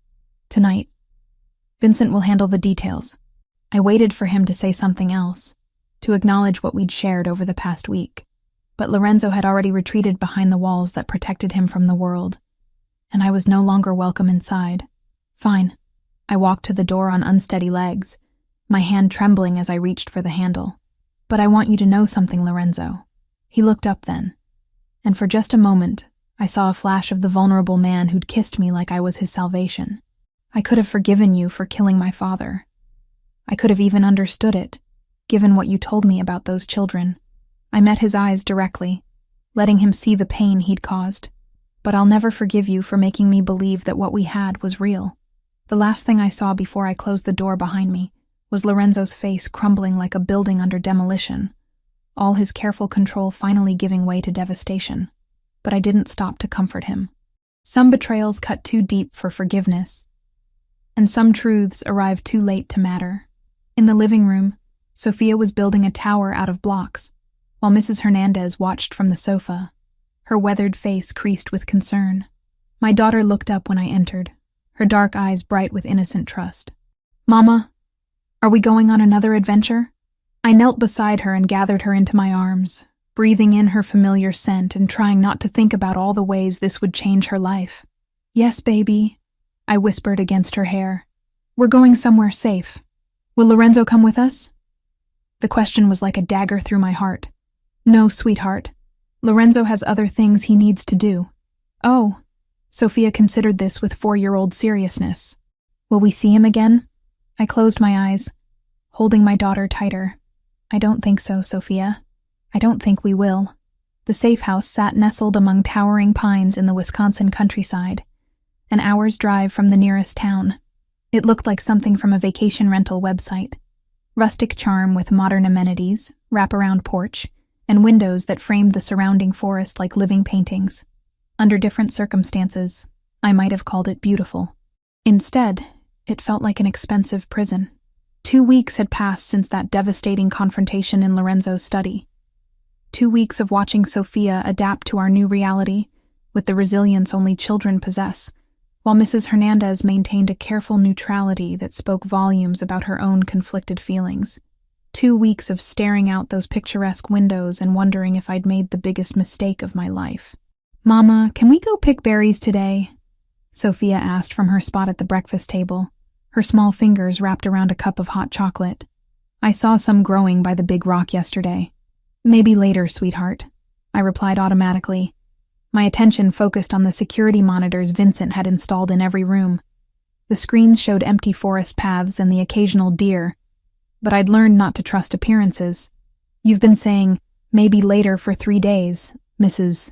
Tonight. Vincent will handle the details. I waited for him to say something else, to acknowledge what we'd shared over the past week. But Lorenzo had already retreated behind the walls that protected him from the world, and I was no longer welcome inside. Fine. I walked to the door on unsteady legs, my hand trembling as I reached for the handle. But I want you to know something, Lorenzo. He looked up then, and for just a moment, I saw a flash of the vulnerable man who'd kissed me like I was his salvation. I could have forgiven you for killing my father. I could have even understood it, given what you told me about those children. I met his eyes directly, letting him see the pain he'd caused. But I'll never forgive you for making me believe that what we had was real. The last thing I saw before I closed the door behind me was Lorenzo's face crumbling like a building under demolition, all his careful control finally giving way to devastation. But I didn't stop to comfort him. Some betrayals cut too deep for forgiveness, and some truths arrived too late to matter. In the living room, Sophia was building a tower out of blocks, while Mrs. Hernandez watched from the sofa, her weathered face creased with concern. My daughter looked up when I entered, her dark eyes bright with innocent trust. Mama, are we going on another adventure? I knelt beside her and gathered her into my arms, breathing in her familiar scent and trying not to think about all the ways this would change her life. Yes, baby, I whispered against her hair. We're going somewhere safe. Will Lorenzo come with us? The question was like a dagger through my heart. No, sweetheart. Lorenzo has other things he needs to do. Oh, Sophia considered this with 4-year-old seriousness. Will we see him again? I closed my eyes, holding my daughter tighter. I don't think so, Sophia. I don't think we will. The safe house sat nestled among towering pines in the Wisconsin countryside, an hour's drive from the nearest town. It looked like something from a vacation rental website. Rustic charm with modern amenities, wraparound porch, and windows that framed the surrounding forest like living paintings. Under different circumstances, I might have called it beautiful. Instead, it felt like an expensive prison. 2 weeks had passed since that devastating confrontation in Lorenzo's study. 2 weeks of watching Sophia adapt to our new reality with the resilience only children possess, while Mrs. Hernandez maintained a careful neutrality that spoke volumes about her own conflicted feelings. 2 weeks of staring out those picturesque windows and wondering if I'd made the biggest mistake of my life. Mama, can we go pick berries today? Sophia asked from her spot at the breakfast table, her small fingers wrapped around a cup of hot chocolate. I saw some growing by the big rock yesterday. Maybe later, sweetheart, I replied automatically, my attention focused on the security monitors Vincent had installed in every room. The screens showed empty forest paths and the occasional deer, but I'd learned not to trust appearances. You've been saying, maybe later for 3 days, Mrs.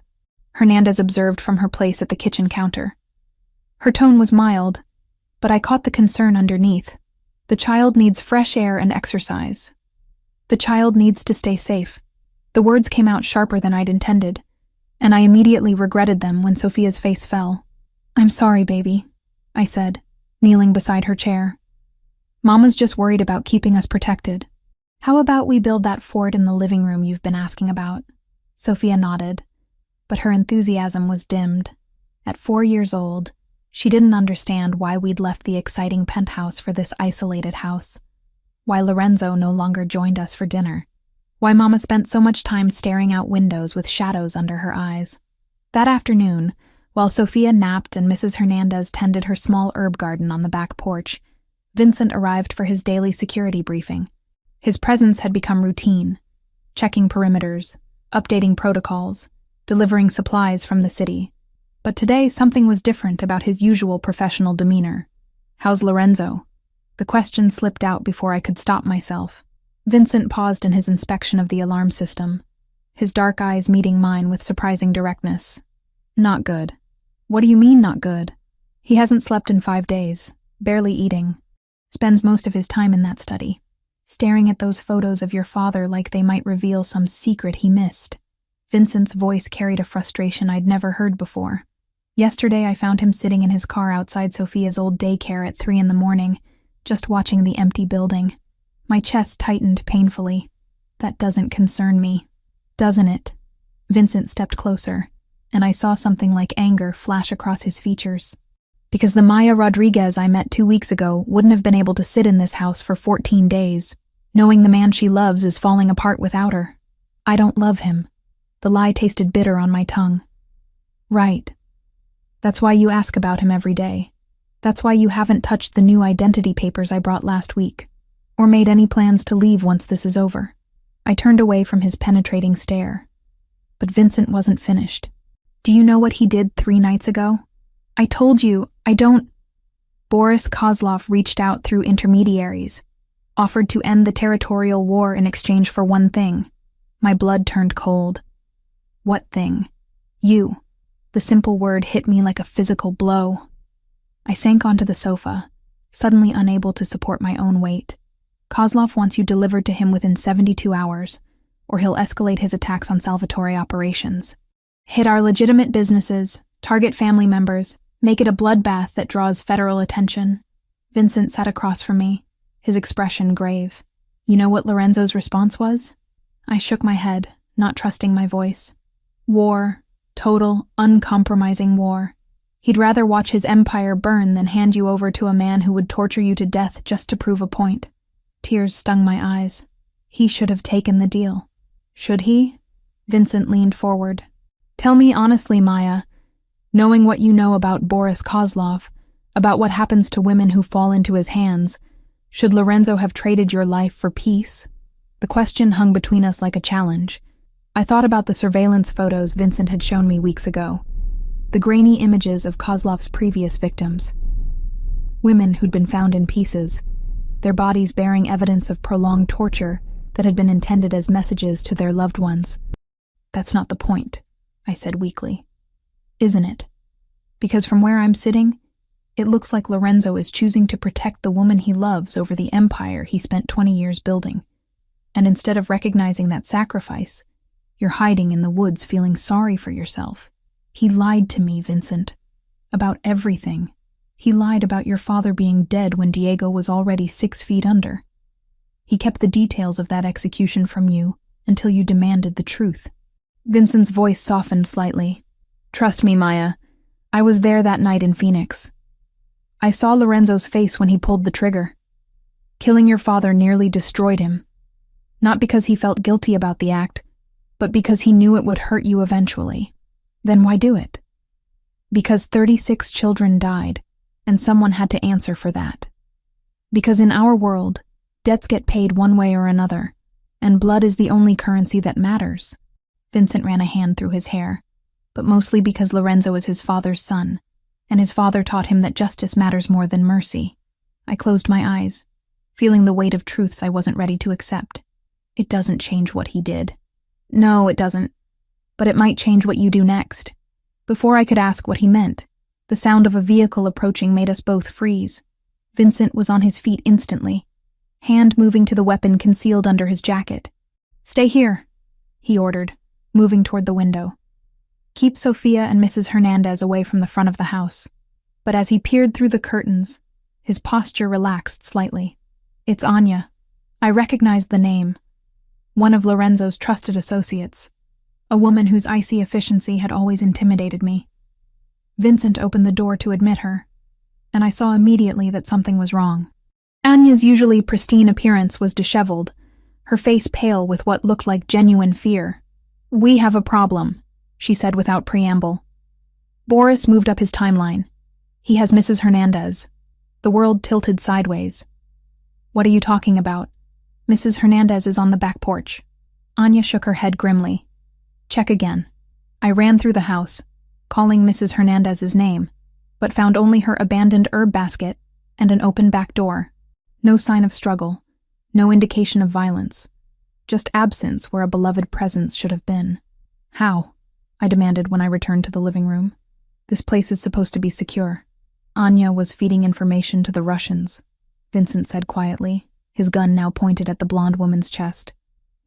Hernandez observed from her place at the kitchen counter. Her tone was mild, but I caught the concern underneath. The child needs fresh air and exercise. The child needs to stay safe. The words came out sharper than I'd intended, and I immediately regretted them when Sophia's face fell. I'm sorry, baby, I said, kneeling beside her chair. Mama's just worried about keeping us protected. How about we build that fort in the living room you've been asking about? Sophia nodded, but her enthusiasm was dimmed. At 4 years old, she didn't understand why we'd left the exciting penthouse for this isolated house. why Lorenzo no longer joined us for dinner, why Mama spent so much time staring out windows with shadows under her eyes. That afternoon, while Sophia napped and Mrs. Hernandez tended her small herb garden on the back porch, Vincent arrived for his daily security briefing. His presence had become routine, checking perimeters, updating protocols, delivering supplies from the city. But today something was different about his usual professional demeanor. "How's Lorenzo?" The question slipped out before I could stop myself. Vincent paused in his inspection of the alarm system, his dark eyes meeting mine with surprising directness. "Not good." "What do you mean, not good?" "He hasn't slept in 5 days, barely eating. Spends most of his time in that study, staring at those photos of your father like they might reveal some secret he missed." Vincent's voice carried a frustration I'd never heard before. "Yesterday I found him sitting in his car outside Sophia's old daycare at 3 a.m, just watching the empty building." My chest tightened painfully. "That doesn't concern me." "Doesn't it?" Vincent stepped closer, and I saw something like anger flash across his features. "Because the Maya Rodriguez I met 2 weeks ago wouldn't have been able to sit in this house for 14 days, knowing the man she loves is falling apart without her. I don't love him." The lie tasted bitter on my tongue. "Right. That's why you ask about him every day. That's why you haven't touched the new identity papers I brought last week, or made any plans to leave once this is over." I turned away from his penetrating stare. But Vincent wasn't finished. "Do you know what he did 3 nights ago?" "I told you, I don't—" "Boris Kozlov reached out through intermediaries, offered to end the territorial war in exchange for one thing." My blood turned cold. "What thing?" "You." The simple word hit me like a physical blow. I sank onto the sofa, suddenly unable to support my own weight. "Kozlov wants you delivered to him within 72 hours, or he'll escalate his attacks on Salvatore operations. Hit our legitimate businesses, target family members, make it a bloodbath that draws federal attention." Vincent sat across from me, his expression grave. "You know what Lorenzo's response was?" I shook my head, not trusting my voice. "War. Total, uncompromising war. He'd rather watch his empire burn than hand you over to a man who would torture you to death just to prove a point." Tears stung my eyes. "He should have taken the deal." "Should he?" Vincent leaned forward. "Tell me honestly, Maya, knowing what you know about Boris Kozlov, about what happens to women who fall into his hands, should Lorenzo have traded your life for peace?" The question hung between us like a challenge. I thought about the surveillance photos Vincent had shown me weeks ago, the grainy images of Kozlov's previous victims. Women who'd been found in pieces, their bodies bearing evidence of prolonged torture that had been intended as messages to their loved ones. "That's not the point," I said weakly. "Isn't it? Because from where I'm sitting, it looks like Lorenzo is choosing to protect the woman he loves over the empire he spent 20 years building. And instead of recognizing that sacrifice, you're hiding in the woods feeling sorry for yourself. He lied to me, Vincent. About everything. He lied about your father being dead when Diego was already 6 feet under. He kept the details of that execution from you until you demanded the truth." Vincent's voice softened slightly. "Trust me, Maya. I was there that night in Phoenix. I saw Lorenzo's face when he pulled the trigger. Killing your father nearly destroyed him. Not because he felt guilty about the act, but because he knew it would hurt you eventually. Then why do it? Because 36 children died, and someone had to answer for that. Because in our world, debts get paid one way or another, and blood is the only currency that matters." Vincent ran a hand through his hair, "but mostly because Lorenzo is his father's son, and his father taught him that justice matters more than mercy." I closed my eyes, feeling the weight of truths I wasn't ready to accept. "It doesn't change what he did." "No, it doesn't. But it might change what you do next." Before I could ask what he meant, the sound of a vehicle approaching made us both freeze. Vincent was on his feet instantly, hand moving to the weapon concealed under his jacket. "Stay here," he ordered, moving toward the window. "Keep Sophia and Mrs. Hernandez away from the front of the house." But as he peered through the curtains, his posture relaxed slightly. "It's Anya." I recognized the name. One of Lorenzo's trusted associates, a woman whose icy efficiency had always intimidated me. Vincent opened the door to admit her, and I saw immediately that something was wrong. Anya's usually pristine appearance was disheveled, her face pale with what looked like genuine fear. "We have a problem," she said without preamble. Boris moved up his timeline. "He has Mrs. Hernandez." The world tilted sideways. "What are you talking about?" "Mrs. Hernandez is on the back porch." Anya shook her head grimly. "Check again." I ran through the house, calling Mrs. Hernandez's name, but found only her abandoned herb basket and an open back door. No sign of struggle, no indication of violence, just absence where a beloved presence should have been. "How?" I demanded when I returned to the living room. "This place is supposed to be secure." "Anya was feeding information to the Russians," Vincent said quietly, his gun now pointed at the blonde woman's chest.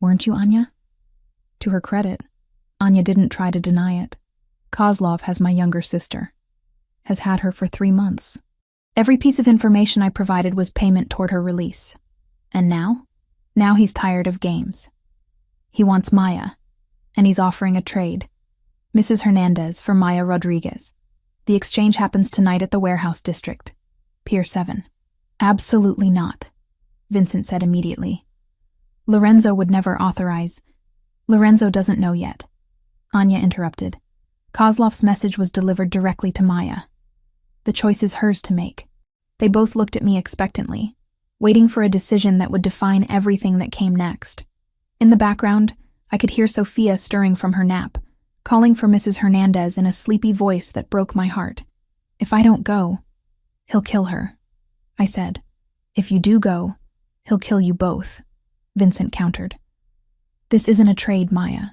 "Weren't you, Anya?" To her credit, Anya didn't try to deny it. "Kozlov has my younger sister. Has had her for 3 months. Every piece of information I provided was payment toward her release. And now? Now he's tired of games. He wants Maya, and he's offering a trade. Mrs. Hernandez for Maya Rodriguez. The exchange happens tonight at the warehouse district. Pier 7. "Absolutely not," Vincent said immediately. "Lorenzo would never authorize." "Lorenzo doesn't know yet," Anya interrupted. "Kozlov's message was delivered directly to Maya. The choice is hers to make." They both looked at me expectantly, waiting for a decision that would define everything that came next. In the background, I could hear Sophia stirring from her nap, calling for Mrs. Hernandez in a sleepy voice that broke my heart. "If I don't go, he'll kill her," I said. "If you do go, he'll kill you both," Vincent countered. "This isn't a trade, Maya.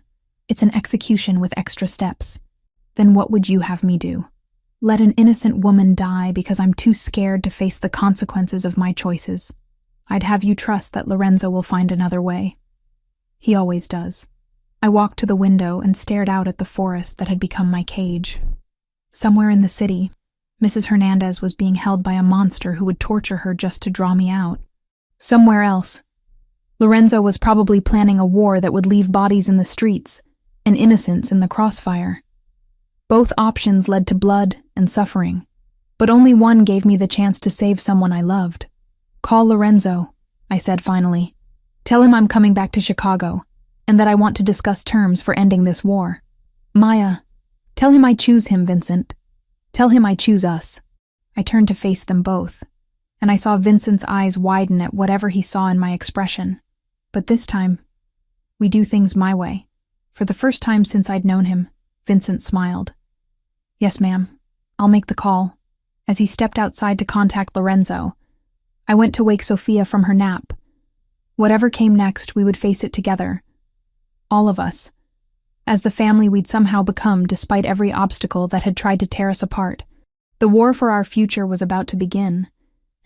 It's an execution with extra steps." "Then what would you have me do? Let an innocent woman die because I'm too scared to face the consequences of my choices? I'd have you trust that Lorenzo will find another way. He always does." I walked to the window and stared out at the forest that had become my cage. Somewhere in the city, Mrs. Hernandez was being held by a monster who would torture her just to draw me out. Somewhere else, Lorenzo was probably planning a war that would leave bodies in the streets and innocents in the crossfire. Both options led to blood and suffering, but only one gave me the chance to save someone I loved. "Call Lorenzo," I said finally. "Tell him I'm coming back to Chicago, and that I want to discuss terms for ending this war. Maya, tell him I choose him, Vincent. Tell him I choose us." I turned to face them both, and I saw Vincent's eyes widen at whatever he saw in my expression. But this time, we do things my way. For the first time since I'd known him, Vincent smiled. "Yes, ma'am. I'll make the call." As he stepped outside to contact Lorenzo, I went to wake Sophia from her nap. Whatever came next, we would face it together. All of us. As the family we'd somehow become despite every obstacle that had tried to tear us apart. The war for our future was about to begin,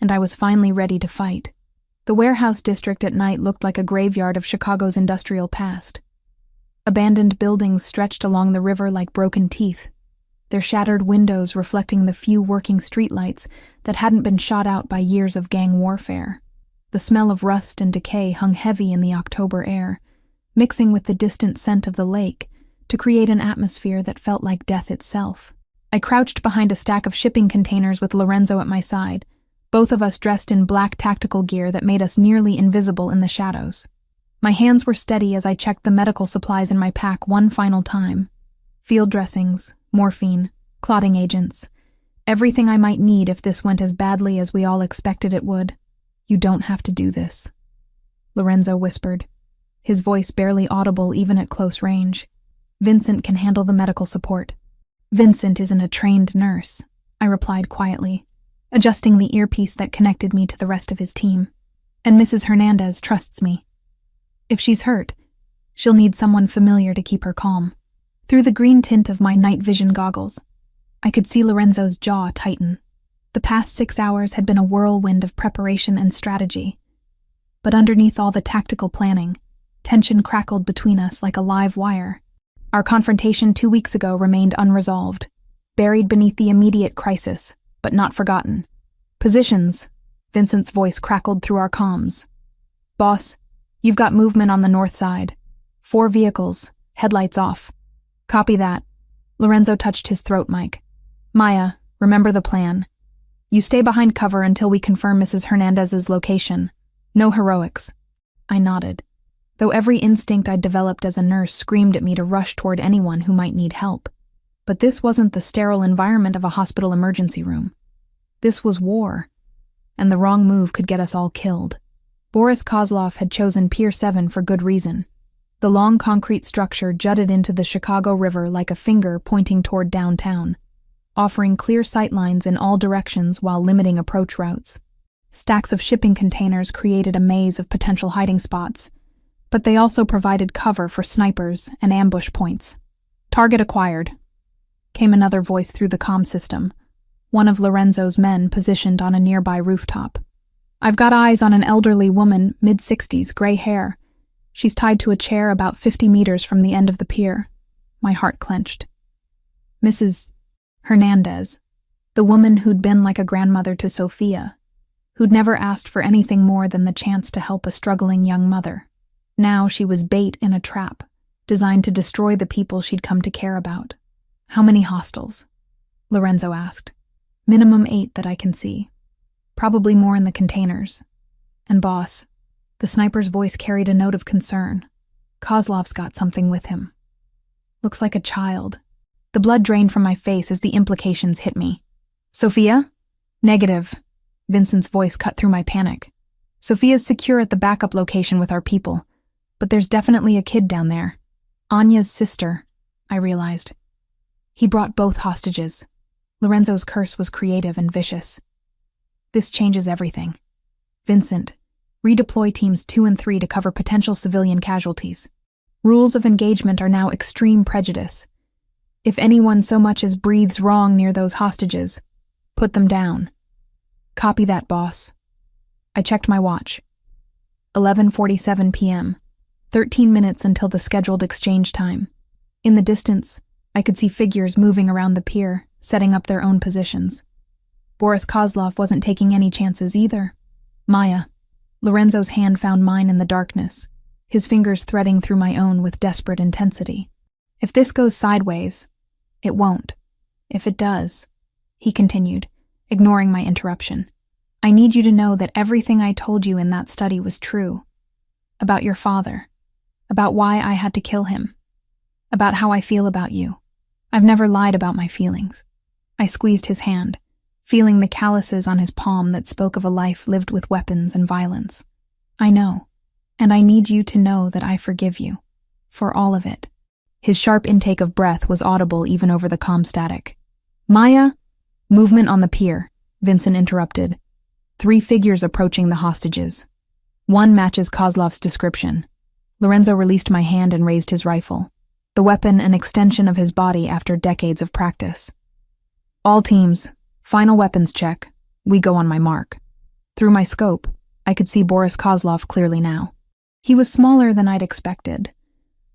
and I was finally ready to fight. The warehouse district at night looked like a graveyard of Chicago's industrial past. Abandoned buildings stretched along the river like broken teeth, their shattered windows reflecting the few working streetlights that hadn't been shot out by years of gang warfare. The smell of rust and decay hung heavy in the October air, mixing with the distant scent of the lake to create an atmosphere that felt like death itself. I crouched behind a stack of shipping containers with Lorenzo at my side, both of us dressed in black tactical gear that made us nearly invisible in the shadows. My hands were steady as I checked the medical supplies in my pack one final time. Field dressings, morphine, clotting agents, everything I might need if this went as badly as we all expected it would. "You don't have to do this," Lorenzo whispered, his voice barely audible even at close range. "Vincent can handle the medical support." "Vincent isn't a trained nurse," I replied quietly, adjusting the earpiece that connected me to the rest of his team. "And Mrs. Hernandez trusts me. If she's hurt, she'll need someone familiar to keep her calm." Through the green tint of my night vision goggles, I could see Lorenzo's jaw tighten. The past 6 hours had been a whirlwind of preparation and strategy. But underneath all the tactical planning, tension crackled between us like a live wire. Our confrontation 2 weeks ago remained unresolved, buried beneath the immediate crisis, but not forgotten. "Positions," Vincent's voice crackled through our comms. "Boss, you've got movement on the north side. 4 vehicles, headlights off." "Copy that." Lorenzo touched his throat mic. "Maya, remember the plan. You stay behind cover until we confirm Mrs. Hernandez's location. No heroics. I nodded, though every instinct I'd developed as a nurse screamed at me to rush toward anyone who might need help. But this wasn't the sterile environment of a hospital emergency room. This was war, and the wrong move could get us all killed. Boris Kozlov had chosen Pier 7 for good reason. The long concrete structure jutted into the Chicago River like a finger pointing toward downtown, offering clear sightlines in all directions while limiting approach routes. Stacks of shipping containers created a maze of potential hiding spots, but they also provided cover for snipers and ambush points. Target acquired, came another voice through the comm system, one of Lorenzo's men positioned on a nearby rooftop. I've got eyes on an elderly woman, mid-60s, gray hair. She's tied to a chair about 50 meters from the end of the pier. My heart clenched. Mrs. Hernandez, the woman who'd been like a grandmother to Sophia, who'd never asked for anything more than the chance to help a struggling young mother. Now she was bait in a trap, designed to destroy the people she'd come to care about. How many hostiles? Lorenzo asked. Minimum 8 that I can see. Probably more in the containers. And boss, the sniper's voice carried a note of concern. Kozlov's got something with him. Looks like a child. The blood drained from my face as the implications hit me. Sophia? Negative. Vincent's voice cut through my panic. Sophia's secure at the backup location with our people, but there's definitely a kid down there. Anya's sister, I realized. He brought both hostages. Lorenzo's curse was creative and vicious. This changes everything. Vincent, redeploy teams 2 and 3 to cover potential civilian casualties. Rules of engagement are now extreme prejudice. If anyone so much as breathes wrong near those hostages, put them down. Copy that, boss. I checked my watch. 11:47 p.m., 13 minutes until the scheduled exchange time. In the distance, I could see figures moving around the pier, setting up their own positions. Boris Kozlov wasn't taking any chances either. Maya. Lorenzo's hand found mine in the darkness, his fingers threading through my own with desperate intensity. If this goes sideways, it won't. If it does, he continued, ignoring my interruption, I need you to know that everything I told you in that study was true. About your father. About why I had to kill him. About how I feel about you. I've never lied about my feelings. I squeezed his hand, feeling the calluses on his palm that spoke of a life lived with weapons and violence. I know, and I need you to know that I forgive you. For all of it. His sharp intake of breath was audible even over the comm static. Maya? Movement on the pier, Vincent interrupted. 3 figures approaching the hostages. One matches Kozlov's description. Lorenzo released my hand and raised his rifle, the weapon an extension of his body after decades of practice. All teams, final weapons check. We go on my mark. Through my scope, I could see Boris Kozlov clearly now. He was smaller than I'd expected.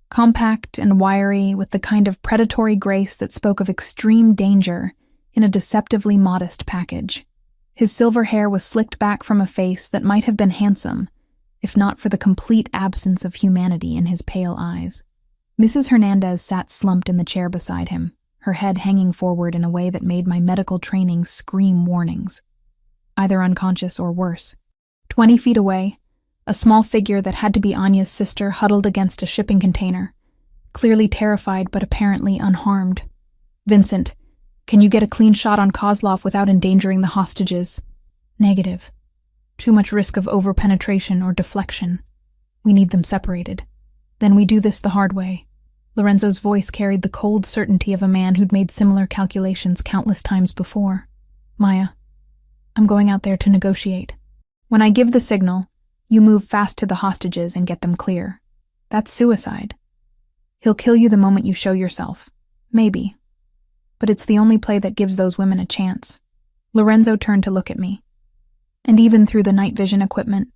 Compact and wiry, with the kind of predatory grace that spoke of extreme danger in a deceptively modest package. His silver hair was slicked back from a face that might have been handsome, if not for the complete absence of humanity in his pale eyes. Mrs. Hernandez sat slumped in the chair beside him, her head hanging forward in a way that made my medical training scream warnings. Either unconscious or worse. 20 feet away, a small figure that had to be Anya's sister huddled against a shipping container, clearly terrified but apparently unharmed. Vincent, can you get a clean shot on Kozlov without endangering the hostages? Negative. Too much risk of overpenetration or deflection. We need them separated. Then we do this the hard way. Lorenzo's voice carried the cold certainty of a man who'd made similar calculations countless times before. Maya, I'm going out there to negotiate. When I give the signal, you move fast to the hostages and get them clear. That's suicide. He'll kill you the moment you show yourself. Maybe. But it's the only play that gives those women a chance. Lorenzo turned to look at me. And even through the night vision equipment,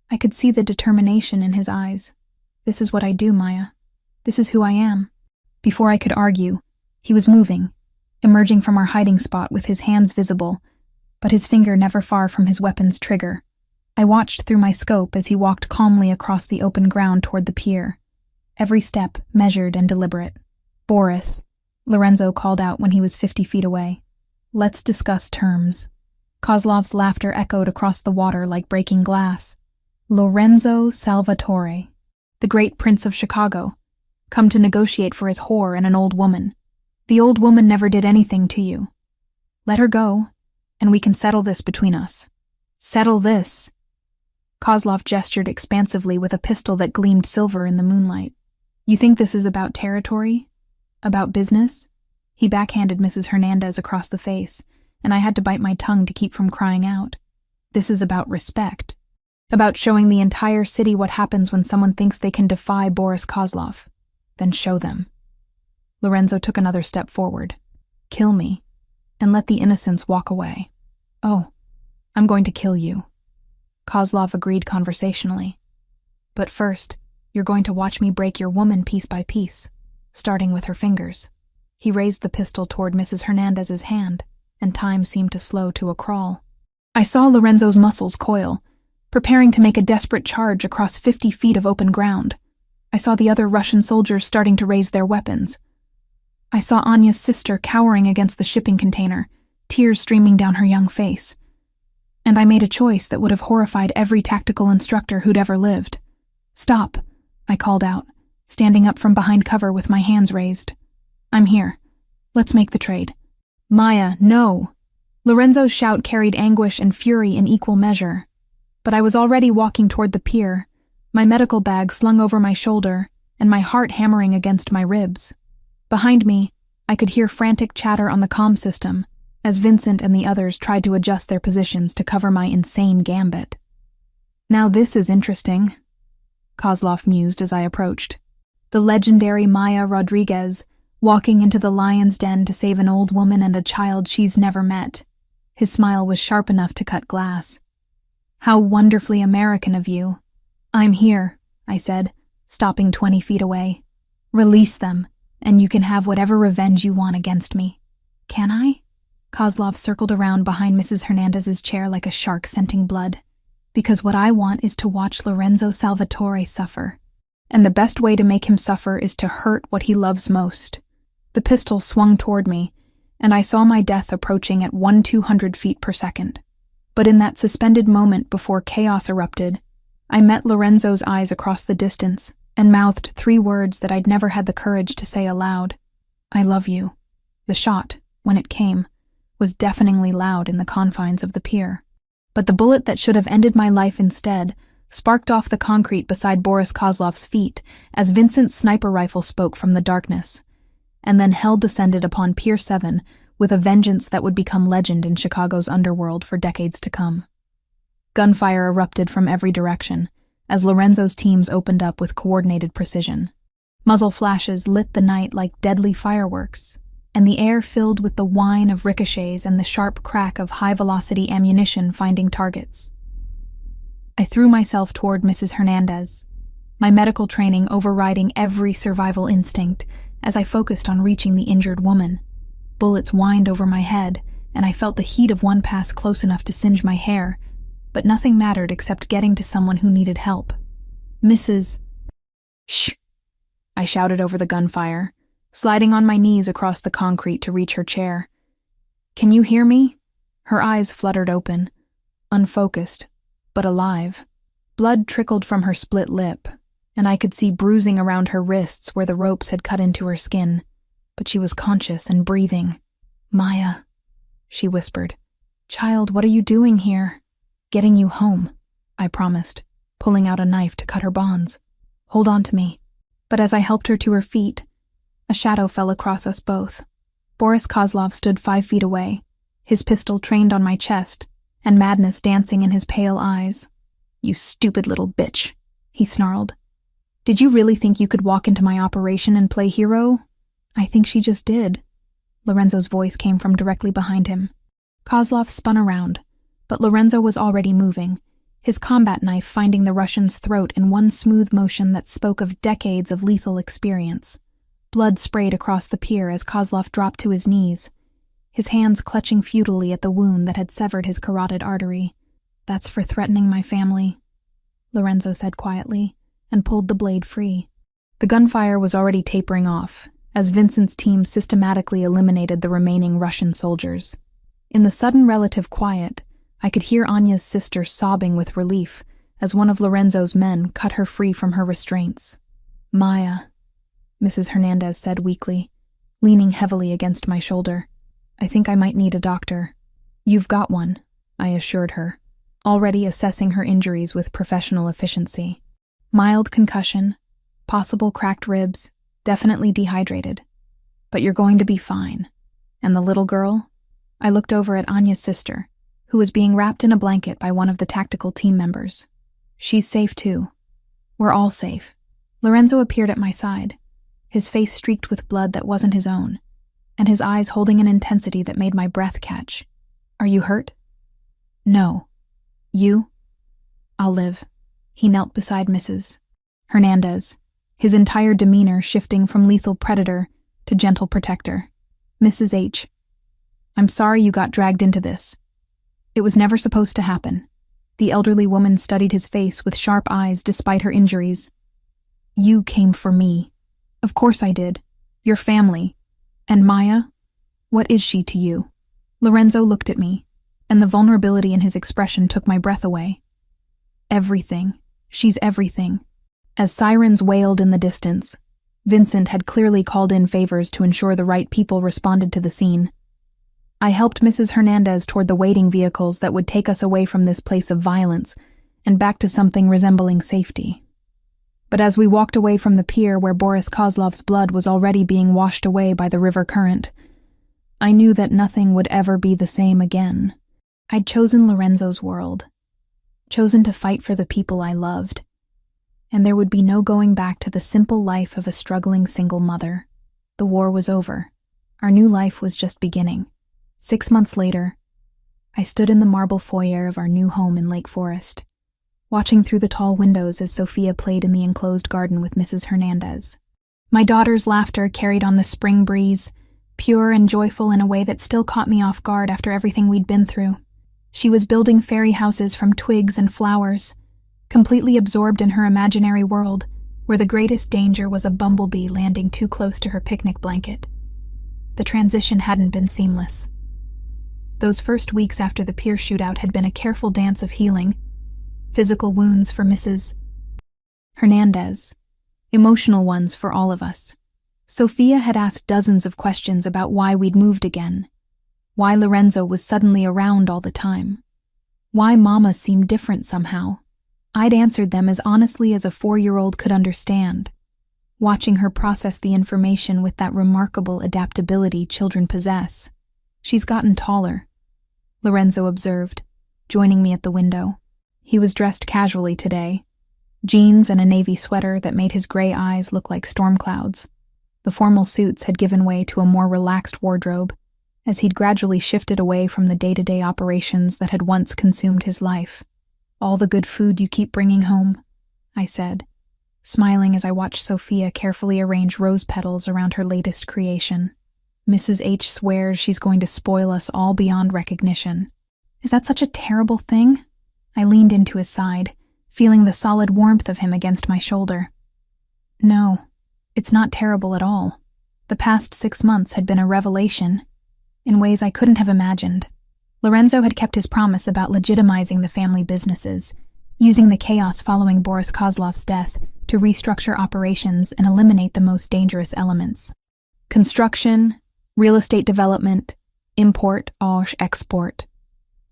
I could see the determination in his eyes. This is what I do, Maya. This is who I am. Before I could argue, he was moving, emerging from our hiding spot with his hands visible, but his finger never far from his weapon's trigger. I watched through my scope as he walked calmly across the open ground toward the pier, every step measured and deliberate. Boris, Lorenzo called out when he was 50 feet away. Let's discuss terms. Kozlov's laughter echoed across the water like breaking glass. Lorenzo Salvatore, the great prince of Chicago, come to negotiate for his whore and an old woman. The old woman never did anything to you. Let her go, and we can settle this between us. Settle this. Kozlov gestured expansively with a pistol that gleamed silver in the moonlight. You think this is about territory? About business? He backhanded Mrs. Hernandez across the face, and I had to bite my tongue to keep from crying out. This is about respect. About showing the entire city what happens when someone thinks they can defy Boris Kozlov. Then show them. Lorenzo took another step forward. Kill me, and let the innocents walk away. Oh, I'm going to kill you. Kozlov agreed conversationally. But first, you're going to watch me break your woman piece by piece, starting with her fingers. He raised the pistol toward Mrs. Hernandez's hand, and time seemed to slow to a crawl. I saw Lorenzo's muscles coil, preparing to make a desperate charge across 50 feet of open ground. I saw the other Russian soldiers starting to raise their weapons. I saw Anya's sister cowering against the shipping container, tears streaming down her young face. And I made a choice that would have horrified every tactical instructor who'd ever lived. Stop, I called out, standing up from behind cover with my hands raised. I'm here. Let's make the trade. Maya, no! Lorenzo's shout carried anguish and fury in equal measure. But I was already walking toward the pier, my medical bag slung over my shoulder, and my heart hammering against my ribs. Behind me, I could hear frantic chatter on the comm system, as Vincent and the others tried to adjust their positions to cover my insane gambit. Now this is interesting, Kozlov mused as I approached. The legendary Maya Rodriguez, walking into the lion's den to save an old woman and a child she's never met. His smile was sharp enough to cut glass. How wonderfully American of you. I'm here, I said, stopping 20 feet away. Release them, and you can have whatever revenge you want against me. Can I? Kozlov circled around behind Mrs. Hernandez's chair like a shark scenting blood. Because what I want is to watch Lorenzo Salvatore suffer. And the best way to make him suffer is to hurt what he loves most. The pistol swung toward me, and I saw my death approaching at 200 feet per second. But in that suspended moment before chaos erupted, I met Lorenzo's eyes across the distance and mouthed 3 words that I'd never had the courage to say aloud. I love you. The shot, when it came, was deafeningly loud in the confines of the pier. But the bullet that should have ended my life instead sparked off the concrete beside Boris Kozlov's feet as Vincent's sniper rifle spoke from the darkness. And then hell descended upon Pier 7 with a vengeance that would become legend in Chicago's underworld for decades to come. Gunfire erupted from every direction as Lorenzo's teams opened up with coordinated precision. Muzzle flashes lit the night like deadly fireworks, and the air filled with the whine of ricochets and the sharp crack of high-velocity ammunition finding targets. I threw myself toward Mrs. Hernandez, my medical training overriding every survival instinct as I focused on reaching the injured woman. Bullets whined over my head, and I felt the heat of one pass close enough to singe my hair, but nothing mattered except getting to someone who needed help. Mrs. Shh! I shouted over the gunfire, sliding on my knees across the concrete to reach her chair. Can you hear me? Her eyes fluttered open, unfocused, but alive. Blood trickled from her split lip, and I could see bruising around her wrists where the ropes had cut into her skin, but she was conscious and breathing. Maya, she whispered. Child, what are you doing here? Getting you home, I promised, pulling out a knife to cut her bonds. Hold on to me. But as I helped her to her feet, a shadow fell across us both. Boris Kozlov stood 5 feet away, his pistol trained on my chest, and madness dancing in his pale eyes. You stupid little bitch, he snarled. Did you really think you could walk into my operation and play hero? I think she just did. Lorenzo's voice came from directly behind him. Kozlov spun around, but Lorenzo was already moving, his combat knife finding the Russian's throat in one smooth motion that spoke of decades of lethal experience. Blood sprayed across the pier as Kozlov dropped to his knees, his hands clutching futilely at the wound that had severed his carotid artery. That's for threatening my family, Lorenzo said quietly, and pulled the blade free. The gunfire was already tapering off, as Vincent's team systematically eliminated the remaining Russian soldiers. In the sudden relative quiet, I could hear Anya's sister sobbing with relief as one of Lorenzo's men cut her free from her restraints. "Maya," Mrs. Hernandez said weakly, leaning heavily against my shoulder. "I think I might need a doctor." "You've got one," I assured her, already assessing her injuries with professional efficiency. "Mild concussion, possible cracked ribs, definitely dehydrated. But you're going to be fine. And the little girl?" I looked over at Anya's sister, who was being wrapped in a blanket by one of the tactical team members. "She's safe too. We're all safe." Lorenzo appeared at my side, his face streaked with blood that wasn't his own, and his eyes holding an intensity that made my breath catch. "Are you hurt?" "No. You?" "I'll live." He knelt beside Mrs. Hernandez, his entire demeanor shifting from lethal predator to gentle protector. "Mrs. H, I'm sorry you got dragged into this. It was never supposed to happen." The elderly woman studied his face with sharp eyes despite her injuries. "You came for me." "Of course I did. Your family. And Maya? What is she to you?" Lorenzo looked at me, and the vulnerability in his expression took my breath away. "Everything. She's everything." As sirens wailed in the distance, Vincent had clearly called in favors to ensure the right people responded to the scene. I helped Mrs. Hernandez toward the waiting vehicles that would take us away from this place of violence and back to something resembling safety. But as we walked away from the pier where Boris Kozlov's blood was already being washed away by the river current, I knew that nothing would ever be the same again. I'd chosen Lorenzo's world, chosen to fight for the people I loved, and there would be no going back to the simple life of a struggling single mother. The war was over. Our new life was just beginning. 6 months later, I stood in the marble foyer of our new home in Lake Forest, watching through the tall windows as Sophia played in the enclosed garden with Mrs. Hernandez. My daughter's laughter carried on the spring breeze, pure and joyful in a way that still caught me off guard after everything we'd been through. She was building fairy houses from twigs and flowers, completely absorbed in her imaginary world, where the greatest danger was a bumblebee landing too close to her picnic blanket. The transition hadn't been seamless. Those first weeks after the pier shootout had been a careful dance of healing, physical wounds for Mrs. Hernandez, emotional ones for all of us. Sophia had asked dozens of questions about why we'd moved again, why Lorenzo was suddenly around all the time, why Mama seemed different somehow. I'd answered them as honestly as a 4-year-old could understand, watching her process the information with that remarkable adaptability children possess. "She's gotten taller," Lorenzo observed, joining me at the window. He was dressed casually today, jeans and a navy sweater that made his gray eyes look like storm clouds. The formal suits had given way to a more relaxed wardrobe, as he'd gradually shifted away from the day-to-day operations that had once consumed his life. "All the good food you keep bringing home," I said, smiling as I watched Sophia carefully arrange rose petals around her latest creation. "Mrs. H swears she's going to spoil us all beyond recognition." "Is that such a terrible thing?" I leaned into his side, feeling the solid warmth of him against my shoulder. "No, it's not terrible at all. The past 6 months had been a revelation, in ways I couldn't have imagined." Lorenzo had kept his promise about legitimizing the family businesses, using the chaos following Boris Kozlov's death to restructure operations and eliminate the most dangerous elements. Construction, real estate development, import, export.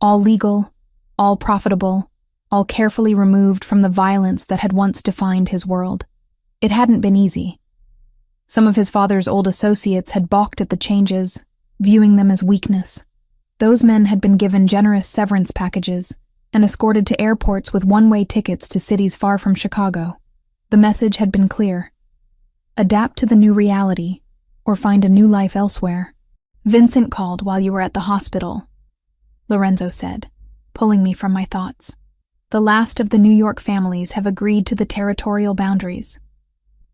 All legal, all profitable, all carefully removed from the violence that had once defined his world. It hadn't been easy. Some of his father's old associates had balked at the changes, viewing them as weakness. Those men had been given generous severance packages and escorted to airports with one-way tickets to cities far from Chicago. The message had been clear: adapt to the new reality, or find a new life elsewhere. "Vincent called while you were at the hospital," Lorenzo said, pulling me from my thoughts. "The last of the New York families have agreed to the territorial boundaries.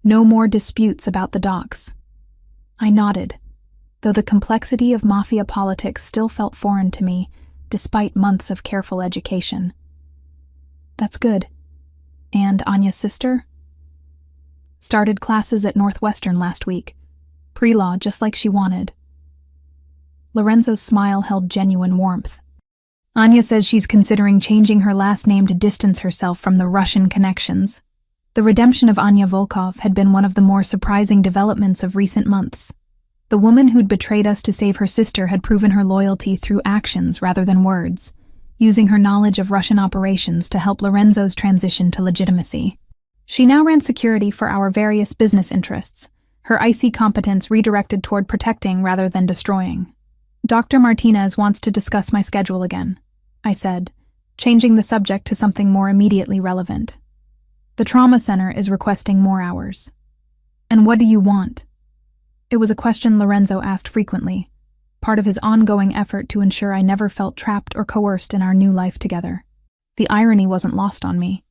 No more disputes about the docks." I nodded, though the complexity of Mafia politics still felt foreign to me, despite months of careful education. "That's good. And Anya's sister?" "Started classes at Northwestern last week. Pre-law, just like she wanted." Lorenzo's smile held genuine warmth. Anya says she's considering changing her last name to distance herself from the Russian connections. The redemption of Anya Volkov had been one of the more surprising developments of recent months. The woman who'd betrayed us to save her sister had proven her loyalty through actions rather than words, using her knowledge of Russian operations to help Lorenzo's transition to legitimacy. She now ran security for our various business interests, her icy competence redirected toward protecting rather than destroying. Dr. Martinez wants to discuss my schedule again, I said, changing the subject to something more immediately relevant. The trauma center is requesting more hours. And what do you want? It was a question Lorenzo asked frequently, part of his ongoing effort to ensure I never felt trapped or coerced in our new life together. The irony wasn't lost on me.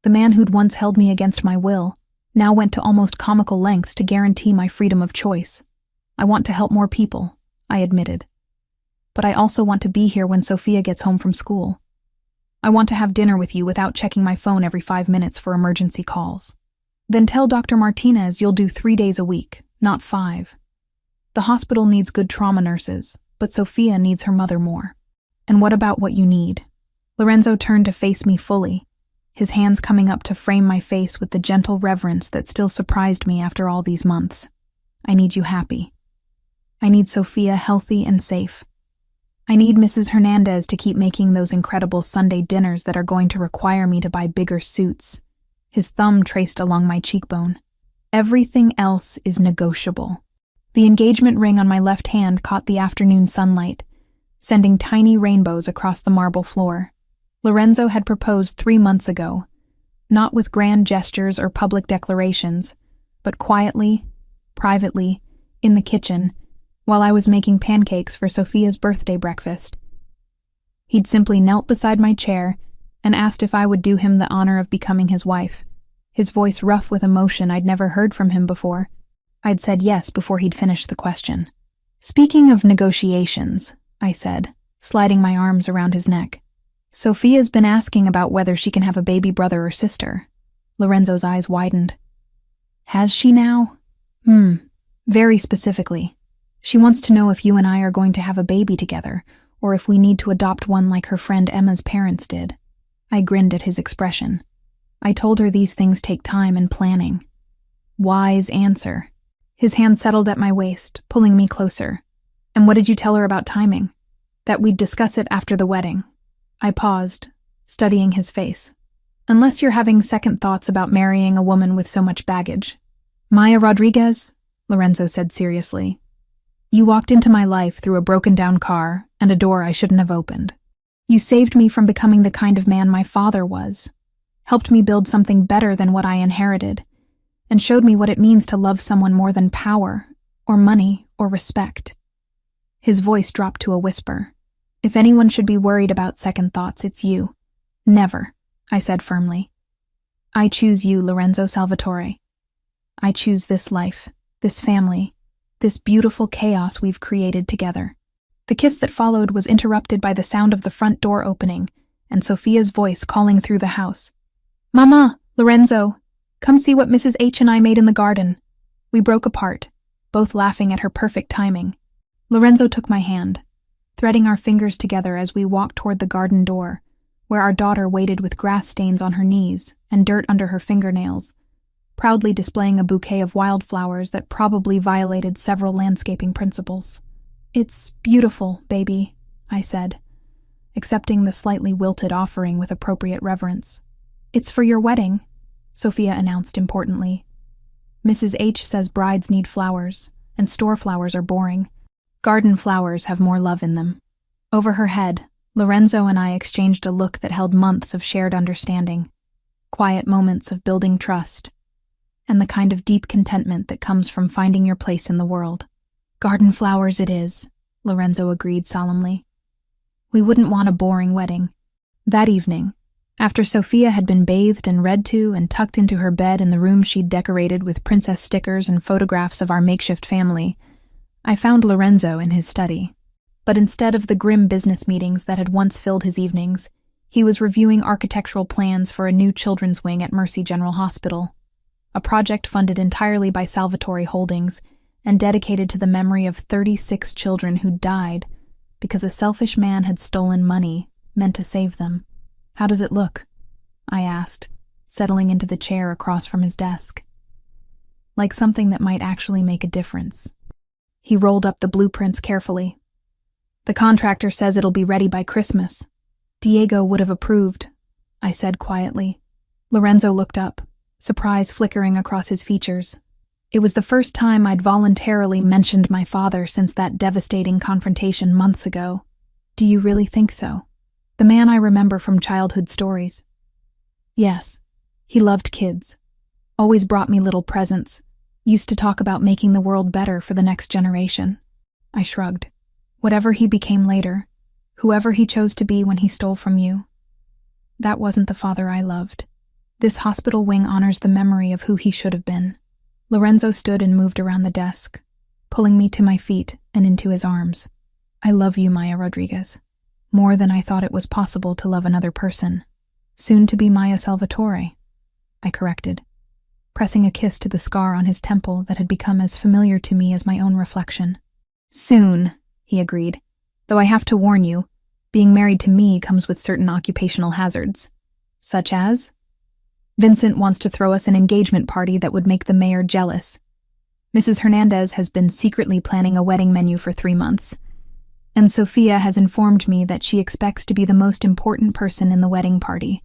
The man who'd once held me against my will now went to almost comical lengths to guarantee my freedom of choice. I want to help more people, I admitted. But I also want to be here when Sophia gets home from school. I want to have dinner with you without checking my phone every 5 minutes for emergency calls. Then tell Dr. Martinez you'll do 3 days a week, not 5. The hospital needs good trauma nurses, but Sophia needs her mother more. And what about what you need? Lorenzo turned to face me fully, his hands coming up to frame my face with the gentle reverence that still surprised me after all these months. I need you happy. I need Sophia healthy and safe. I need Mrs. Hernandez to keep making those incredible Sunday dinners that are going to require me to buy bigger suits. His thumb traced along my cheekbone. Everything else is negotiable. The engagement ring on my left hand caught the afternoon sunlight, sending tiny rainbows across the marble floor. Lorenzo had proposed 3 months ago, not with grand gestures or public declarations, but quietly, privately, in the kitchen, while I was making pancakes for Sophia's birthday breakfast. He'd simply knelt beside my chair and asked if I would do him the honor of becoming his wife, his voice rough with emotion I'd never heard from him before. I'd said yes before he'd finished the question. Speaking of negotiations, I said, sliding my arms around his neck. Sophia's been asking about whether she can have a baby brother or sister. Lorenzo's eyes widened. Has she now? Very specifically. She wants to know if you and I are going to have a baby together, or if we need to adopt one like her friend Emma's parents did. I grinned at his expression. I told her these things take time and planning. Wise answer. His hand settled at my waist, pulling me closer. And what did you tell her about timing? That we'd discuss it after the wedding. I paused, studying his face. Unless you're having second thoughts about marrying a woman with so much baggage. Maya Rodriguez, Lorenzo said seriously. You walked into my life through a broken-down car and a door I shouldn't have opened. You saved me from becoming the kind of man my father was, helped me build something better than what I inherited, and showed me what it means to love someone more than power, or money, or respect. His voice dropped to a whisper. If anyone should be worried about second thoughts, it's you. Never, I said firmly. I choose you, Lorenzo Salvatore. I choose this life, this family, this beautiful chaos we've created together. The kiss that followed was interrupted by the sound of the front door opening and Sophia's voice calling through the house. Mama, Lorenzo, come see what Mrs. H and I made in the garden. We broke apart, both laughing at her perfect timing. Lorenzo took my hand, threading our fingers together as we walked toward the garden door, where our daughter waited with grass stains on her knees and dirt under her fingernails, proudly displaying a bouquet of wildflowers that probably violated several landscaping principles. It's beautiful, baby, I said, accepting the slightly wilted offering with appropriate reverence. It's for your wedding, Sophia announced importantly. Mrs. H says brides need flowers, and store flowers are boring. Garden flowers have more love in them. Over her head, Lorenzo and I exchanged a look that held months of shared understanding, quiet moments of building trust, and the kind of deep contentment that comes from finding your place in the world. Garden flowers it is, Lorenzo agreed solemnly. We wouldn't want a boring wedding. That evening, after Sophia had been bathed and read to and tucked into her bed in the room she'd decorated with princess stickers and photographs of our makeshift family, I found Lorenzo in his study. But instead of the grim business meetings that had once filled his evenings, he was reviewing architectural plans for a new children's wing at Mercy General Hospital, a project funded entirely by Salvatore Holdings and dedicated to the memory of 36 children who died because a selfish man had stolen money meant to save them. "How does it look?" I asked, settling into the chair across from his desk. "Like something that might actually make a difference." He rolled up the blueprints carefully. "The contractor says it'll be ready by Christmas." "Diego would have approved," I said quietly. Lorenzo looked up, surprise flickering across his features. It was the first time I'd voluntarily mentioned my father since that devastating confrontation months ago. "Do you really think so?" "The man I remember from childhood stories." "Yes, he loved kids. Always brought me little presents. Used to talk about making the world better for the next generation." I shrugged. "Whatever he became later, whoever he chose to be when he stole from you, that wasn't the father I loved. This hospital wing honors the memory of who he should have been." Lorenzo stood and moved around the desk, pulling me to my feet and into his arms. "I love you, Maya Rodriguez. More than I thought it was possible to love another person. Soon to be Maya Salvatore," I corrected, pressing a kiss to the scar on his temple that had become as familiar to me as my own reflection. "Soon," he agreed, "though I have to warn you, being married to me comes with certain occupational hazards." "Such as?" "Vincent wants to throw us an engagement party that would make the mayor jealous. Mrs. Hernandez has been secretly planning a wedding menu for 3 months. And Sophia has informed me that she expects to be the most important person in the wedding party,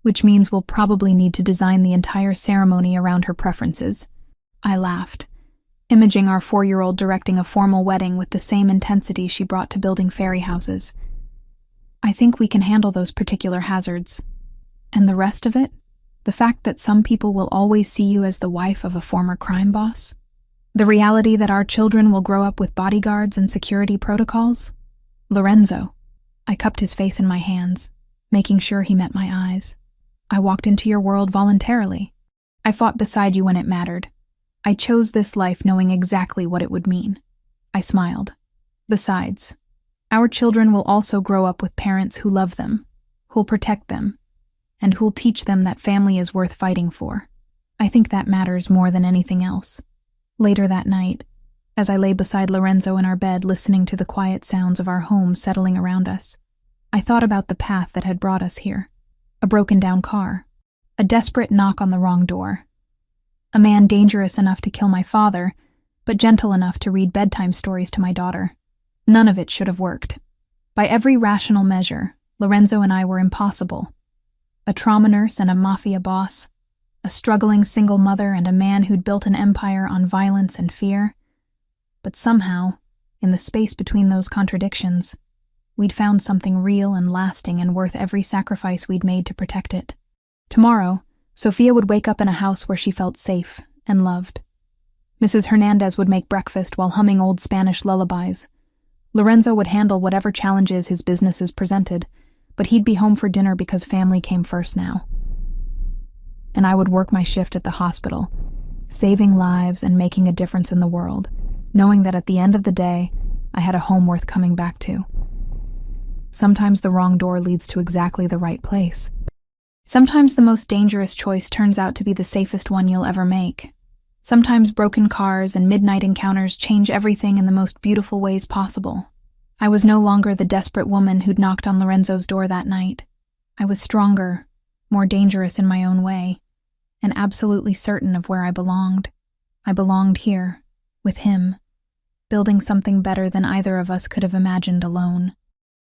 which means we'll probably need to design the entire ceremony around her preferences." I laughed, imaging our 4-year-old directing a formal wedding with the same intensity she brought to building fairy houses. "I think we can handle those particular hazards. And the rest of it? The fact that some people will always see you as the wife of a former crime boss? The reality that our children will grow up with bodyguards and security protocols? Lorenzo." I cupped his face in my hands, making sure he met my eyes. "I walked into your world voluntarily. I fought beside you when it mattered. I chose this life knowing exactly what it would mean." I smiled. "Besides, our children will also grow up with parents who love them, who'll protect them, and who'll teach them that family is worth fighting for. I think that matters more than anything else." Later that night, as I lay beside Lorenzo in our bed listening to the quiet sounds of our home settling around us, I thought about the path that had brought us here. A broken-down car, a desperate knock on the wrong door, a man dangerous enough to kill my father, but gentle enough to read bedtime stories to my daughter. None of it should have worked. By every rational measure, Lorenzo and I were impossible. A trauma nurse and a mafia boss, a struggling single mother and a man who'd built an empire on violence and fear. But somehow, in the space between those contradictions, we'd found something real and lasting and worth every sacrifice we'd made to protect it. Tomorrow, Sophia would wake up in a house where she felt safe and loved. Mrs. Hernandez would make breakfast while humming old Spanish lullabies. Lorenzo would handle whatever challenges his businesses presented, but he'd be home for dinner because family came first now. And I would work my shift at the hospital, saving lives and making a difference in the world, knowing that at the end of the day, I had a home worth coming back to. Sometimes the wrong door leads to exactly the right place. Sometimes the most dangerous choice turns out to be the safest one you'll ever make. Sometimes broken cars and midnight encounters change everything in the most beautiful ways possible. I was no longer the desperate woman who'd knocked on Lorenzo's door that night. I was stronger, more dangerous in my own way, and absolutely certain of where I belonged. I belonged here, with him, building something better than either of us could have imagined alone.